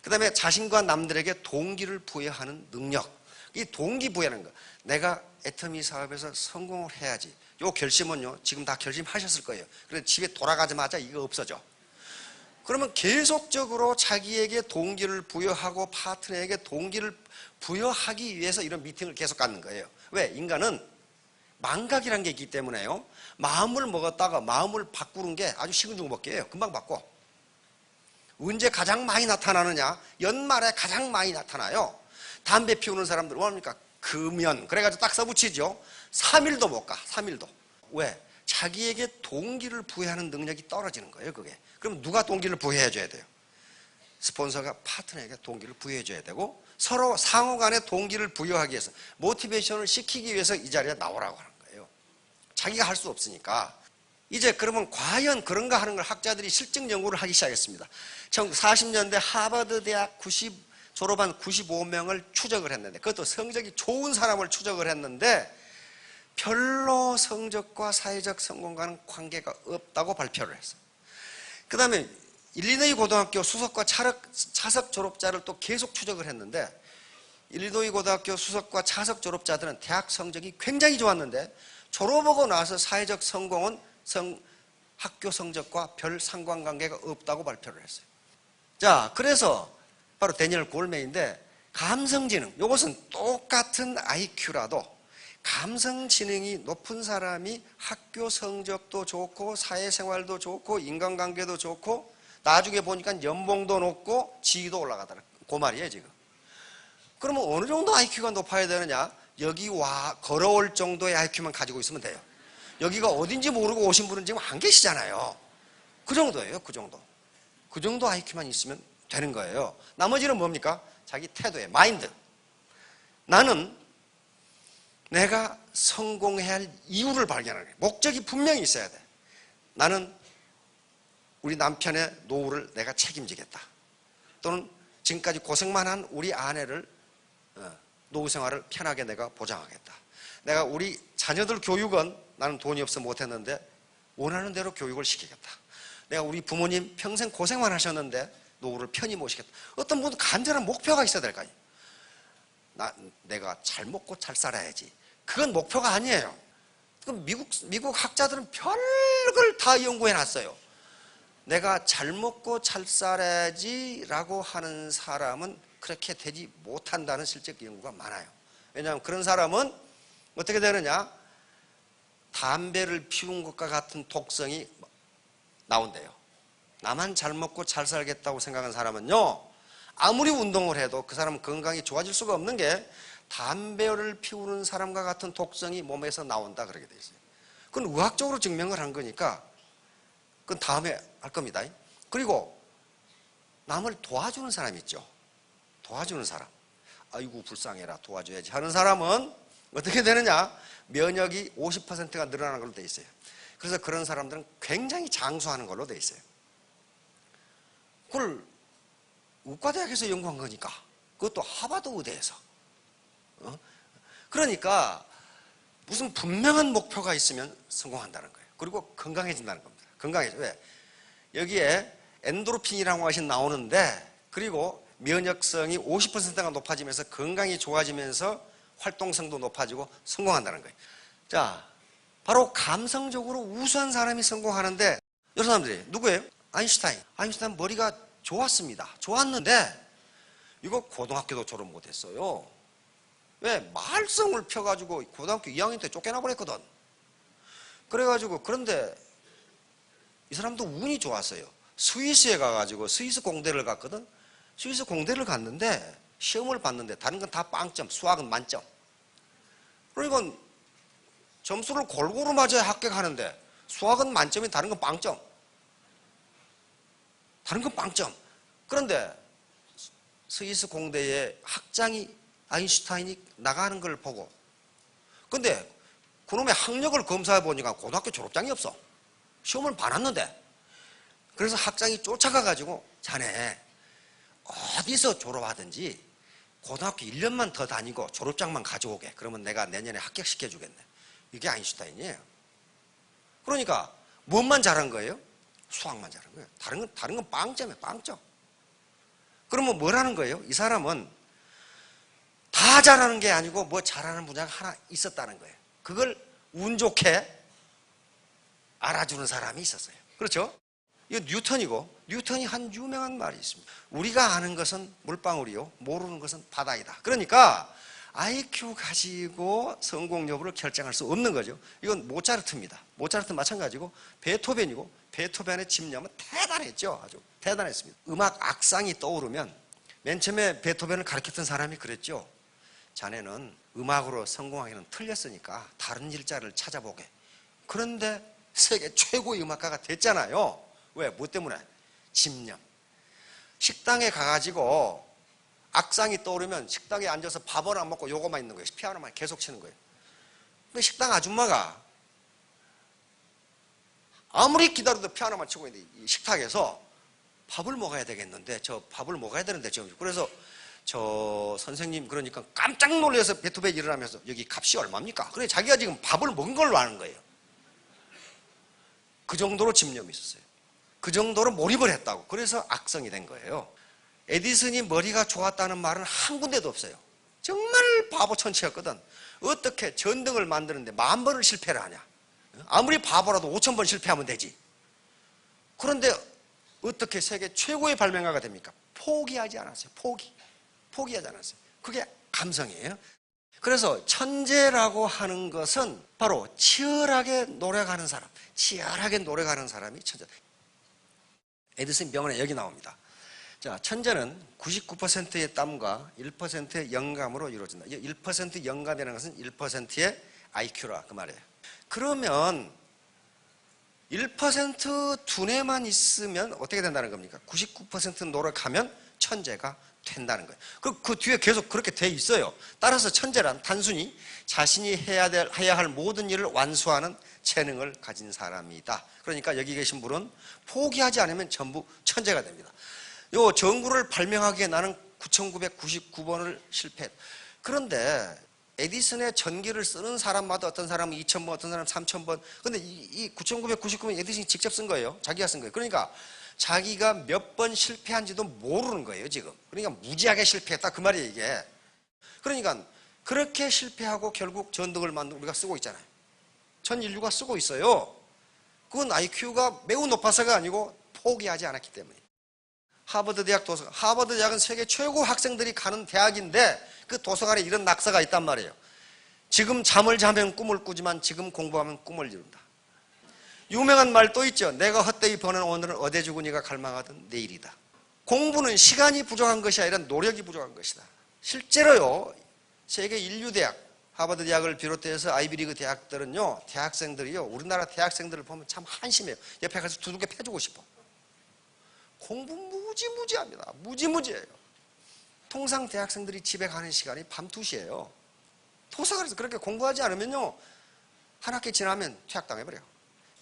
그 다음에 자신과 남들에게 동기를 부여하는 능력. 이 동기부여하는 거. 내가 애터미 사업에서 성공을 해야지. 요 결심은요, 지금 다 결심하셨을 거예요. 그래서 집에 돌아가자마자 이거 없어져. 그러면 계속적으로 자기에게 동기를 부여하고 파트너에게 동기를 부여하기 위해서 이런 미팅을 계속 갖는 거예요. 왜? 인간은 망각이라는 게 있기 때문에요. 마음을 먹었다가 마음을 바꾸는 게 아주 시근중법이에요. 금방 바꿔. 언제 가장 많이 나타나느냐? 연말에 가장 많이 나타나요. 담배 피우는 사람들 뭐합니까? 금연. 그래가지고 딱 써붙이죠. 3일도 못 가. 3일도. 왜? 자기에게 동기를 부여하는 능력이 떨어지는 거예요. 그게. 그럼 누가 동기를 부여해 줘야 돼요? 스폰서가 파트너에게 동기를 부여해 줘야 되고, 서로 상호 간에 동기를 부여하기 위해서, 모티베이션을 시키기 위해서 이 자리에 나오라고 하는 거예요. 자기가 할 수 없으니까. 이제 그러면 과연 그런가 하는 걸 학자들이 실증 연구를 하기 시작했습니다. 1940년대 하버드 대학 졸업한 95명을 추적을 했는데, 그것도 성적이 좋은 사람을 추적을 했는데 별로 성적과 사회적 성공과는 관계가 없다고 발표를 했어요. 그 다음에 일리노이 고등학교 수석과 차석 졸업자를 또 계속 추적을 했는데, 일리노이 고등학교 수석과 차석 졸업자들은 대학 성적이 굉장히 좋았는데 졸업하고 나서 사회적 성공은 학교 성적과 별 상관관계가 없다고 발표를 했어요. 자, 그래서 바로 데니얼 골메인데, 감성지능, 이것은 똑같은 IQ라도 감성지능이 높은 사람이 학교 성적도 좋고 사회생활도 좋고 인간관계도 좋고 나중에 보니까 연봉도 높고 지위도 올라가더라. 그 말이에요 지금. 그러면 어느 정도 IQ가 높아야 되느냐? 여기 와 걸어올 정도의 IQ만 가지고 있으면 돼요. 여기가 어딘지 모르고 오신 분은 지금 안 계시잖아요. 그 정도예요. 그 정도 IQ만 있으면 되는 거예요. 나머지는 뭡니까? 자기 태도에 마인드. 나는 내가 성공해야 할 이유를 발견하는 거예요. 목적이 분명히 있어야 돼. 나는 우리 남편의 노후를 내가 책임지겠다. 또는 지금까지 고생만 한 우리 아내를 노후 생활을 편하게 내가 보장하겠다. 내가 우리 자녀들 교육은 나는 돈이 없어 못했는데 원하는 대로 교육을 시키겠다. 내가 우리 부모님 평생 고생만 하셨는데 노후를 편히 모시겠다. 어떤 분은 간절한 목표가 있어야 될 거 아니에요. 내가 잘 먹고 잘 살아야지. 그건 목표가 아니에요. 미국 학자들은 별걸 다 연구해 놨어요. 내가 잘 먹고 잘 살아야지라고 하는 사람은 그렇게 되지 못한다는 실제 연구가 많아요. 왜냐하면 그런 사람은 어떻게 되느냐? 담배를 피운 것과 같은 독성이 나온대요. 나만 잘 먹고 잘 살겠다고 생각하는 사람은요, 아무리 운동을 해도 그 사람은 건강이 좋아질 수가 없는 게 담배를 피우는 사람과 같은 독성이 몸에서 나온다 그렇게 돼 있어요. 그건 의학적으로 증명을 한 거니까 그건 다음에 할 겁니다. 그리고 남을 도와주는 사람 있죠. 도와주는 사람. 아이고 불쌍해라 도와줘야지 하는 사람은 어떻게 되느냐? 면역이 50%가 늘어나는 걸로 돼 있어요. 그래서 그런 사람들은 굉장히 장수하는 걸로 돼 있어요. 그걸 의과대학에서 연구한 거니까. 그것도 하버드 의대에서. 그러니까 무슨 분명한 목표가 있으면 성공한다는 거예요. 그리고 건강해진다는 겁니다. 건강해져. 왜? 여기에 엔도르핀이라는 것이 나오는데, 그리고 면역성이 50%가 높아지면서 건강이 좋아지면서 활동성도 높아지고 성공한다는 거예요. 자, 바로 감성적으로 우수한 사람이 성공하는데, 여러 사람들이 누구예요? 아인슈타인. 아인슈타인 머리가 좋았습니다. 좋았는데 이거 고등학교도 졸업 못했어요. 왜? 말썽을 펴가지고 고등학교 2학년 때 쫓겨나 버렸거든. 그래가지고, 그런데 이 사람도 운이 좋았어요. 스위스에 가가지고 스위스 공대를 갔거든. 스위스 공대를 갔는데 시험을 봤는데 다른 건 다 빵점, 수학은 만점. 그러니까 점수를 골고루 맞아야 합격하는데 수학은 만점이 다른 건 빵점. 다른 건 빵점. 그런데 스위스 공대에 학장이 아인슈타인이 나가는 걸 보고, 근데 그놈의 학력을 검사해 보니까 고등학교 졸업장이 없어. 시험을 봐놨는데. 그래서 학장이 쫓아가가지고 자네 어디서 졸업하든지 고등학교 1년만 더 다니고 졸업장만 가져오게. 그러면 내가 내년에 합격시켜주겠네. 이게 아인슈타인이에요. 그러니까 무엇만 잘한 거예요? 수학만 잘한 거예요. 다른 건 빵점이에요. 빵점. 그러면 뭐라는 거예요? 이 사람은 다 잘하는 게 아니고 뭐 잘하는 분야가 하나 있었다는 거예요. 그걸 운 좋게 알아주는 사람이 있었어요. 그렇죠? 이거 뉴턴이고, 뉴턴이 한 유명한 말이 있습니다. 우리가 아는 것은 물방울이요, 모르는 것은 바다이다. 그러니까 IQ 가지고 성공 여부를 결정할 수 없는 거죠. 이건 모차르트입니다. 모차르트 마찬가지고 베토벤이고, 베토벤의 집념은 대단했죠. 아주 대단했습니다. 음악 악상이 떠오르면 맨 처음에 베토벤을 가르쳤던 사람이 그랬죠. 자네는 음악으로 성공하기는 틀렸으니까 다른 일자를 찾아보게. 그런데 세계 최고의 음악가가 됐잖아요. 왜? 뭐 때문에? 집념. 식당에 가가지고 악상이 떠오르면 식당에 앉아서 밥을 안 먹고 요거만 있는 거예요. 피아노만 계속 치는 거예요. 근데 식당 아줌마가 아무리 기다려도 피아노만 치고 있는데 이 식탁에서 밥을 먹어야 되겠는데, 저 밥을 먹어야 되는데 지금. 그래서 저 선생님, 그러니까 깜짝 놀라서 베토벤이 일어나면서 여기 값이 얼마입니까? 그래 자기가 지금 밥을 먹은 걸로 아는 거예요. 그 정도로 집념이 있었어요. 그 정도로 몰입을 했다고. 그래서 악성이 된 거예요. 에디슨이 머리가 좋았다는 말은 한 군데도 없어요. 정말 바보 천치였거든. 어떻게 전등을 만드는데 10,000번을 실패를 하냐? 아무리 바보라도 5,000번 실패하면 되지. 그런데 어떻게 세계 최고의 발명가가 됩니까? 포기하지 않았어요. 포기하지 않았어요. 그게 감성이에요. 그래서 천재라고 하는 것은 바로 치열하게 노력하는 사람, 치열하게 노력하는 사람이 천재. 에디슨 명언에 여기 나옵니다. 자, 천재는 99%의 땀과 1%의 영감으로 이루어진다. 1% 영감이라는 것은 1%의 IQ라 그 말이에요. 그러면 1% 두뇌만 있으면 어떻게 된다는 겁니까? 99% 노력하면 천재가 된다는 거예요. 그 뒤에 계속 그렇게 돼 있어요. 따라서 천재란 단순히 자신이 해야 할 모든 일을 완수하는 재능을 가진 사람이다. 그러니까 여기 계신 분은 포기하지 않으면 전부 천재가 됩니다. 요 전구를 발명하기에 나는 9,999번을 실패했다. 그런데 에디슨의 전기를 쓰는 사람마다 어떤 사람은 2,000번, 어떤 사람은 3,000번. 근데 이 9,999번 에디슨이 직접 쓴 거예요. 자기가 쓴 거예요. 그러니까 자기가 몇 번 실패한지도 모르는 거예요, 지금. 그러니까 무지하게 실패했다. 그 말이에요, 이게. 그러니까 그렇게 실패하고 결국 전등을 만들고 우리가 쓰고 있잖아요. 전 인류가 쓰고 있어요. 그건 IQ가 매우 높아서가 아니고 포기하지 않았기 때문에. 하버드 대학 도서관, 하버드 대학은 세계 최고 학생들이 가는 대학인데 그 도서관에 이런 낙서가 있단 말이에요. 지금 잠을 자면 꿈을 꾸지만 지금 공부하면 꿈을 이룬다. 유명한 말 또 있죠. 내가 헛되이 버는 오늘은 어디 죽으니가 갈망하던 내일이다. 공부는 시간이 부족한 것이 아니라 노력이 부족한 것이다. 실제로요, 세계 인류대학, 하버드 대학을 비롯해서 아이비리그 대학들은요, 대학생들이요, 우리나라 대학생들을 보면 참 한심해요. 옆에 가서 두들겨 패주고 싶어. 공부 무지무지합니다. 무지무지해요. 통상 대학생들이 집에 가는 시간이 밤 2시예요. 도서관에서 그렇게 공부하지 않으면요, 한 학기 지나면 퇴학당해버려요.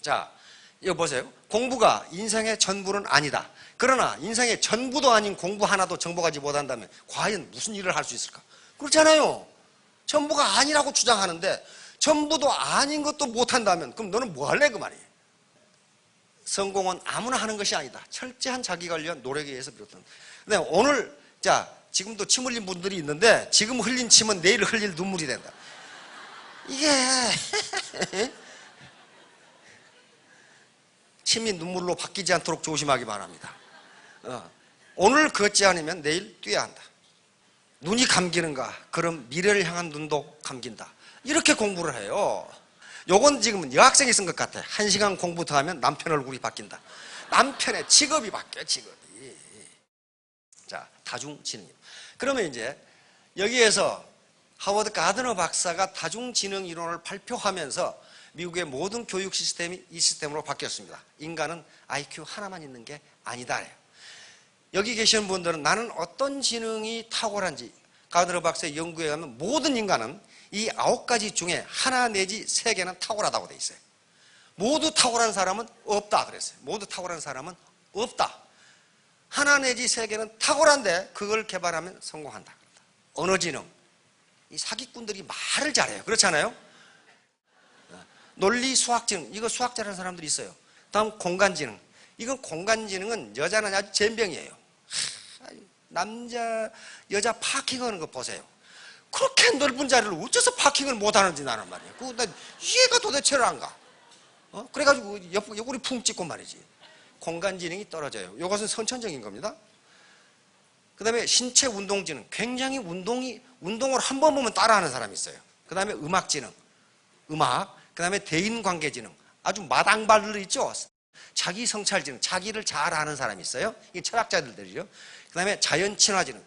자, 이거 보세요. 공부가 인생의 전부는 아니다. 그러나 인생의 전부도 아닌 공부 하나도 정복하지 못한다면 과연 무슨 일을 할 수 있을까? 그렇잖아요. 전부가 아니라고 주장하는데 전부도 아닌 것도 못한다면 그럼 너는 뭐 할래 그 말이에요. 성공은 아무나 하는 것이 아니다. 철저한 자기관리와 노력에 의해서 비롯된다. 근데 오늘 자 지금도 침 흘린 분들이 있는데 지금 흘린 침은 내일 흘릴 눈물이 된다. 이게 침이 눈물로 바뀌지 않도록 조심하기 바랍니다. 오늘 걷지 않으면 내일 뛰어야 한다. 눈이 감기는가? 그럼 미래를 향한 눈도 감긴다. 이렇게 공부를 해요. 요건 지금은 여학생이 쓴 것 같아. 1시간 공부 더 하면 남편 얼굴이 바뀐다. 남편의 직업이 바뀌어요, 직업이. 자, 다중지능. 그러면 이제 여기에서 하워드 가드너 박사가 다중지능 이론을 발표하면서 미국의 모든 교육 시스템이 이 시스템으로 바뀌었습니다. 인간은 IQ 하나만 있는 게 아니다. 여기 계시는 분들은 나는 어떤 지능이 탁월한지 가드너 박사의 연구에 의하면 모든 인간은 이 9가지 중에 하나 내지 3개는 탁월하다고 돼 있어요. 모두 탁월한 사람은 없다 그랬어요. 모두 탁월한 사람은 없다. 하나 내지 3개는 탁월한데 그걸 개발하면 성공한다. 언어지능. 이 사기꾼들이 말을 잘해요. 그렇잖아요? 논리 수학지능. 이거 수학 잘하는 사람들이 있어요. 다음 공간지능. 이건 공간지능은 여자는 아주 젬병이에요. 남자, 여자 파킹하는 거 보세요. 그렇게 넓은 자리를 어째서 파킹을 못하는지 나는 말이에요. 그거 나 이해가 도대체를 안 가. 그래가지고 옆구리 풍 찍고 말이지. 공간지능이 떨어져요. 이것은 선천적인 겁니다. 그 다음에 신체 운동지능. 굉장히 운동을 한 번 보면 따라하는 사람이 있어요. 그 다음에 음악지능. 음악. 그 다음에 대인관계지능. 아주 마당발들 있죠. 자기 성찰지능. 자기를 잘 아는 사람이 있어요. 이게 철학자들이죠. 그 다음에 자연친화지능.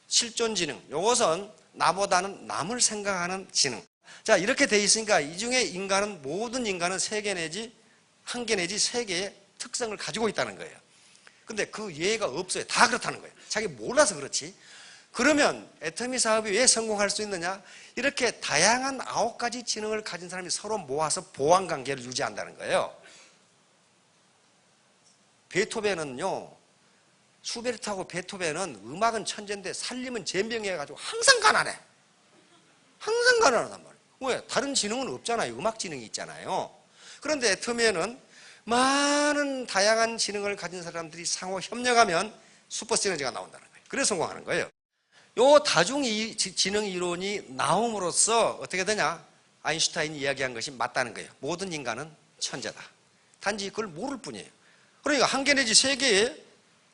실존지능. 이것은 나보다는 남을 생각하는 지능. 자, 이렇게 돼 있으니까 이 중에 인간은, 모든 인간은 3개 내지 1개 내지 3개의 특성을 가지고 있다는 거예요. 근데 그 예가 없어요. 다 그렇다는 거예요. 자기 몰라서 그렇지. 그러면 애터미 사업이 왜 성공할 수 있느냐? 이렇게 다양한 9가지 지능을 가진 사람이 서로 모아서 보완관계를 유지한다는 거예요. 베토벤은요, 슈베르트하고 베토벤은 음악은 천재인데 살림은 젬병이어가지고 항상 가난해. 항상 가난하단 말이에요. 왜? 다른 지능은 없잖아요. 음악 지능이 있잖아요. 그런데 애터미에는 많은 다양한 지능을 가진 사람들이 상호 협력하면 슈퍼 시너지가 나온다는 거예요. 그래서 성공하는 거예요. 요 다중지능 이론이 나옴으로써 어떻게 되냐? 아인슈타인이 이야기한 것이 맞다는 거예요. 모든 인간은 천재다. 단지 그걸 모를 뿐이에요. 그러니까 1개 내지 3개의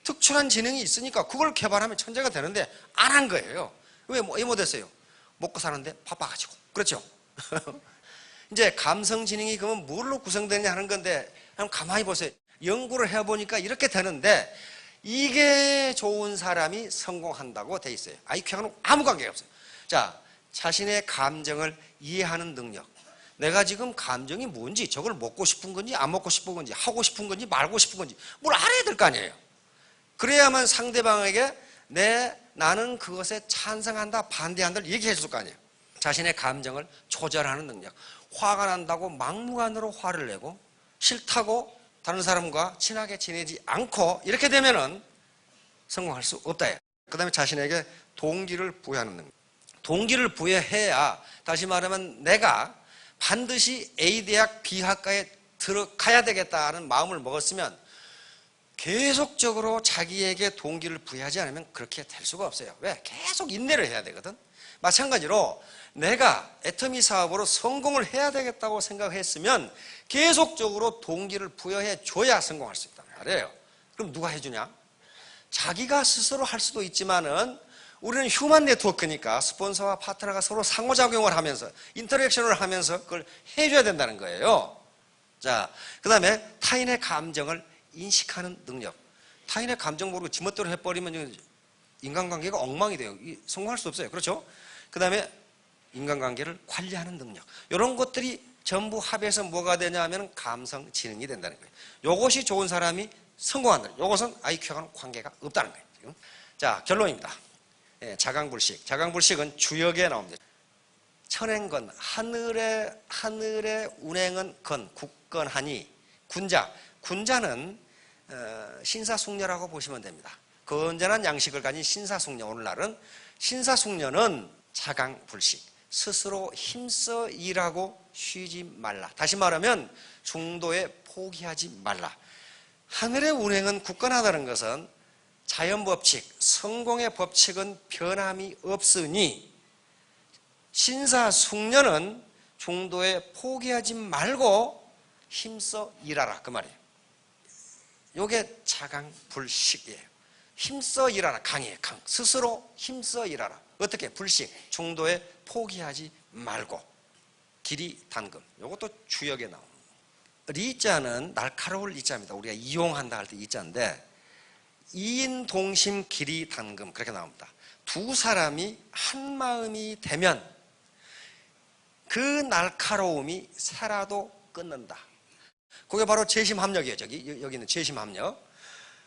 특출한 지능이 있으니까 그걸 개발하면 천재가 되는데 안 한 거예요. 왜 못했어요? 먹고 사는데 바빠가지고. 그렇죠? 이제 감성지능이 그러면 뭘로 구성되느냐 하는 건데 한번 가만히 보세요. 연구를 해보니까 이렇게 되는데 이게 좋은 사람이 성공한다고 돼 있어요. IQ하고는 아무 관계가 없어요. 자, 자신의 감정을 이해하는 능력. 내가 지금 감정이 뭔지, 저걸 먹고 싶은 건지 안 먹고 싶은 건지 하고 싶은 건지 말고 싶은 건지 뭘 알아야 될 거 아니에요. 그래야만 상대방에게 나는 그것에 찬성한다, 반대한다를 얘기해 줄 거 아니에요. 자신의 감정을 조절하는 능력. 화가 난다고 막무가내로 화를 내고 싫다고 다른 사람과 친하게 지내지 않고 이렇게 되면은 성공할 수 없다. 그 다음에 자신에게 동기를 부여하는 능력. 동기를 부여해야, 다시 말하면 내가 반드시 A 대학 B 학과에 들어가야 되겠다는 마음을 먹었으면 계속적으로 자기에게 동기를 부여하지 않으면 그렇게 될 수가 없어요. 왜? 계속 인내를 해야 되거든. 마찬가지로 내가 애터미 사업으로 성공을 해야 되겠다고 생각했으면 계속적으로 동기를 부여해 줘야 성공할 수 있단 말이에요. 그럼 누가 해주냐? 자기가 스스로 할 수도 있지만은 우리는 휴먼 네트워크니까 스폰서와 파트너가 서로 상호작용을 하면서 인터랙션을 하면서 그걸 해줘야 된다는 거예요. 자, 그 다음에 타인의 감정을 인식하는 능력. 타인의 감정 모르고 지멋대로 해버리면 인간관계가 엉망이 돼요. 성공할 수 없어요. 그렇죠? 그 다음에 인간관계를 관리하는 능력. 이런 것들이 전부 합해서 뭐가 되냐 하면 감성 지능이 된다는 거예요. 이것이 좋은 사람이 성공한다. 이것은 IQ하고는 관계가 없다는 거예요. 지금. 자, 결론입니다. 예, 자강불식. 자강불식은 주역에 나옵니다. 천행건, 하늘의 운행은 건, 굳건하니. 군자는 신사숙녀라고 보시면 됩니다. 건전한 양식을 가진 신사숙녀. 오늘날은 신사숙녀는 자강불식, 스스로 힘써 일하고 쉬지 말라. 다시 말하면 중도에 포기하지 말라. 하늘의 운행은 굳건하다는 것은 자연법칙, 성공의 법칙은 변함이 없으니 신사숙녀는 중도에 포기하지 말고 힘써 일하라, 그 말이에요. 이게 자강불식이에요. 힘써 일하라, 강이에요. 강. 스스로 힘써 일하라. 어떻게? 불식, 중도에 포기하지 말고. 길이 단금. 이것도 주역에 나옵니다. 리자는 날카로울 리자입니다. 우리가 이용한다 할 때 이자인데, 이인 동심 길이 단금, 그렇게 나옵니다. 두 사람이 한 마음이 되면 그 날카로움이 살아도 끊는다. 그게 바로 재심합력이에요. 여기 있는 재심합력.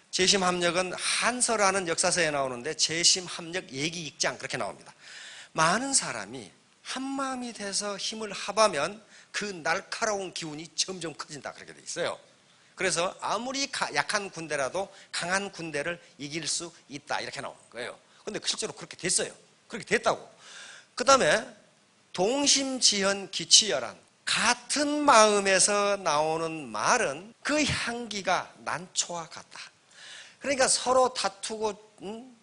재심합력은 한서라는 역사서에 나오는데 재심합력 얘기익장, 그렇게 나옵니다. 많은 사람이 한 마음이 돼서 힘을 합하면 그 날카로운 기운이 점점 커진다, 그렇게 돼 있어요. 그래서 아무리 약한 군대라도 강한 군대를 이길 수 있다, 이렇게 나오는 거예요. 근데 실제로 그렇게 됐어요. 그렇게 됐다고. 그 다음에 동심지현 기치열한, 같은 마음에서 나오는 말은 그 향기가 난초와 같다. 그러니까 서로 다투고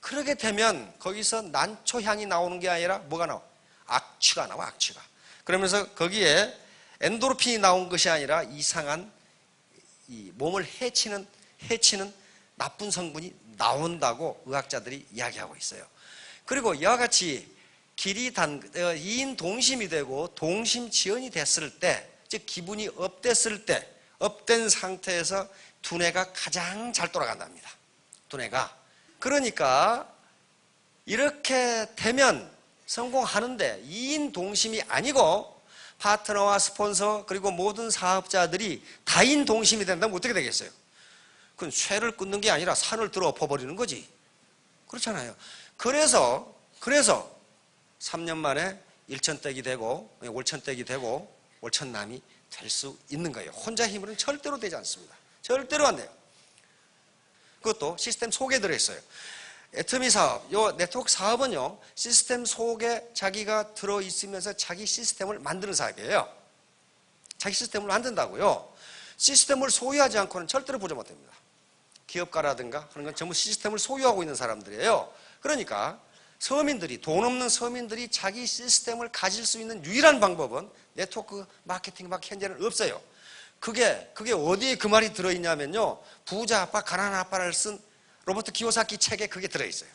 그러게 되면 거기서 난초 향이 나오는 게 아니라 뭐가 나와? 악취가 나와, 악취가. 그러면서 거기에 엔도르핀이 나온 것이 아니라 이상한 이 몸을 해치는 나쁜 성분이 나온다고 의학자들이 이야기하고 있어요. 그리고 이와 같이 이인 동심이 되고 동심지연이 됐을 때, 즉 기분이 업됐을 때, 업된 상태에서 두뇌가 가장 잘 돌아간답니다. 두뇌가. 그러니까 이렇게 되면 성공하는데, 이인 동심이 아니고 파트너와 스폰서 그리고 모든 사업자들이 다인 동심이 된다면 어떻게 되겠어요? 그건 쇠를 끊는 게 아니라 산을 들어 엎어버리는 거지. 그렇잖아요. 그래서 3년 만에 일천댁이 되고 올천댁이 되고 올천남이 될 수 있는 거예요. 혼자 힘으로는 절대로 되지 않습니다. 절대로 안 돼요. 그것도 시스템 속에 들어있어요. 애터미 사업, 요 네트워크 사업은요, 시스템 속에 자기가 들어있으면서 자기 시스템을 만드는 사업이에요. 자기 시스템을 만든다고요. 시스템을 소유하지 않고는 절대로 보지 못합니다. 기업가라든가 하는 건 전부 시스템을 소유하고 있는 사람들이에요. 그러니까 서민들이, 돈 없는 서민들이 자기 시스템을 가질 수 있는 유일한 방법은 네트워크 마케팅 막 현재는 없어요. 그게 어디에 그 말이 들어있냐면요, 부자 아빠, 가난한 아빠를 쓴 로버트 키요사키 책에 그게 들어있어요.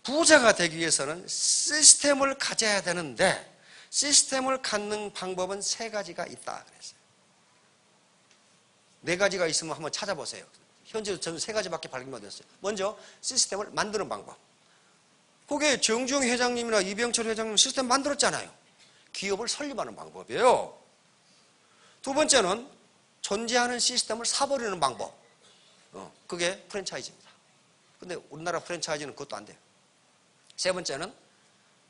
부자가 되기 위해서는 시스템을 가져야 되는데, 시스템을 갖는 방법은 3가지가 있다 그랬어요. 4가지가 있으면 한번 찾아보세요. 현재 저는 3가지밖에 발견 못했어요. 먼저 시스템을 만드는 방법. 그게 정주영 회장님이나 이병철 회장님 시스템 만들었잖아요. 기업을 설립하는 방법이에요. 두 번째는 존재하는 시스템을 사버리는 방법. 그게 프랜차이즈입니다. 근데 우리나라 프랜차이즈는 그것도 안 돼요. 세 번째는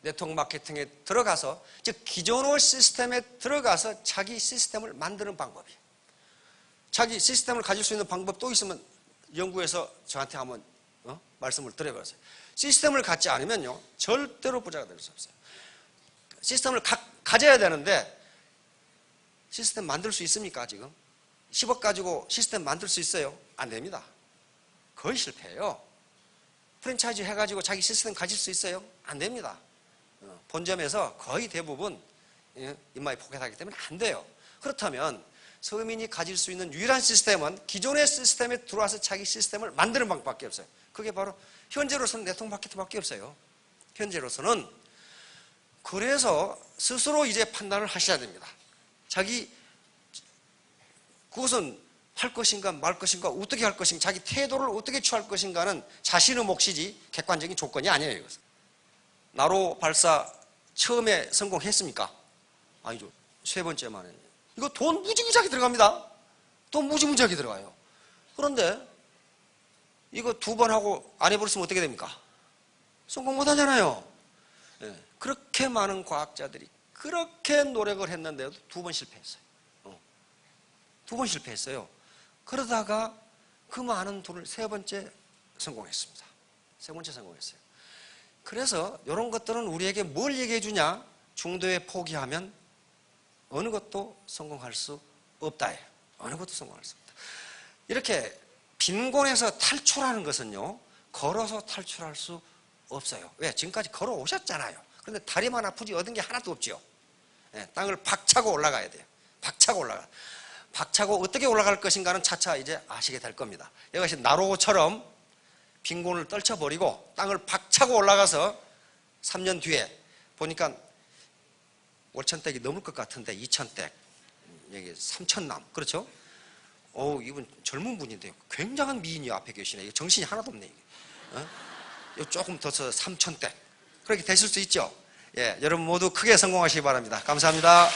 네트워크 마케팅에 들어가서, 즉 기존의 시스템에 들어가서 자기 시스템을 만드는 방법이에요. 자기 시스템을 가질 수 있는 방법 또 있으면 연구해서 저한테 한번 말씀을 드려보세요. 시스템을 갖지 않으면요, 절대로 부자가 될 수 없어요. 시스템을 가져야 되는데, 시스템 만들 수 있습니까 지금? 10억 가지고 시스템 만들 수 있어요? 안 됩니다. 거의 실패해요. 프랜차이즈 해가지고 자기 시스템 가질 수 있어요? 안 됩니다. 본점에서 거의 대부분 인마이 포켓하기 때문에 안 돼요. 그렇다면 서민이 가질 수 있는 유일한 시스템은 기존의 시스템에 들어와서 자기 시스템을 만드는 방법밖에 없어요. 그게 바로 현재로서는 네트워크 마케팅밖에 없어요. 현재로서는. 그래서 스스로 이제 판단을 하셔야 됩니다. 자기 그것은 할 것인가 말 것인가 어떻게 할 것인가 자기 태도를 어떻게 취할 것인가는 자신의 몫이지 객관적인 조건이 아니에요. 이것은. 나로 발사 처음에 성공했습니까? 아니죠. 세 번째 만에. 이거 돈 무지무지하게 들어갑니다. 돈 무지무지하게 들어가요. 그런데 이거 두 번 하고 안 해버렸으면 어떻게 됩니까? 성공 못 하잖아요. 예. 그렇게 많은 과학자들이 그렇게 노력을 했는데도 두 번 실패했어요. 두 번 실패했어요. 그러다가 그 많은 돈을 세 번째 성공했습니다. 세 번째 성공했어요. 그래서 이런 것들은 우리에게 뭘 얘기해 주냐? 중도에 포기하면 어느 것도 성공할 수 없다. 어느 것도 성공할 수 없다. 이렇게 빈곤에서 탈출하는 것은요, 걸어서 탈출할 수 없어요. 왜? 지금까지 걸어오셨잖아요. 그런데 다리만 아프지 얻은 게 하나도 없죠. 예, 땅을 박차고 올라가야 돼요. 박차고 올라가. 박차고 어떻게 올라갈 것인가는 차차 이제 아시게 될 겁니다. 이것이 나로처럼 빈곤을 떨쳐버리고 땅을 박차고 올라가서 3년 뒤에 보니까 5,000댁이 넘을 것 같은데 2,000댁, 여기 3,000남, 그렇죠? 이분 젊은 분인데 굉장한 미인이 앞에 계시네. 정신이 하나도 없네. 조금 더 서 3,000댁 그렇게 되실 수 있죠. 예, 여러분 모두 크게 성공하시기 바랍니다. 감사합니다.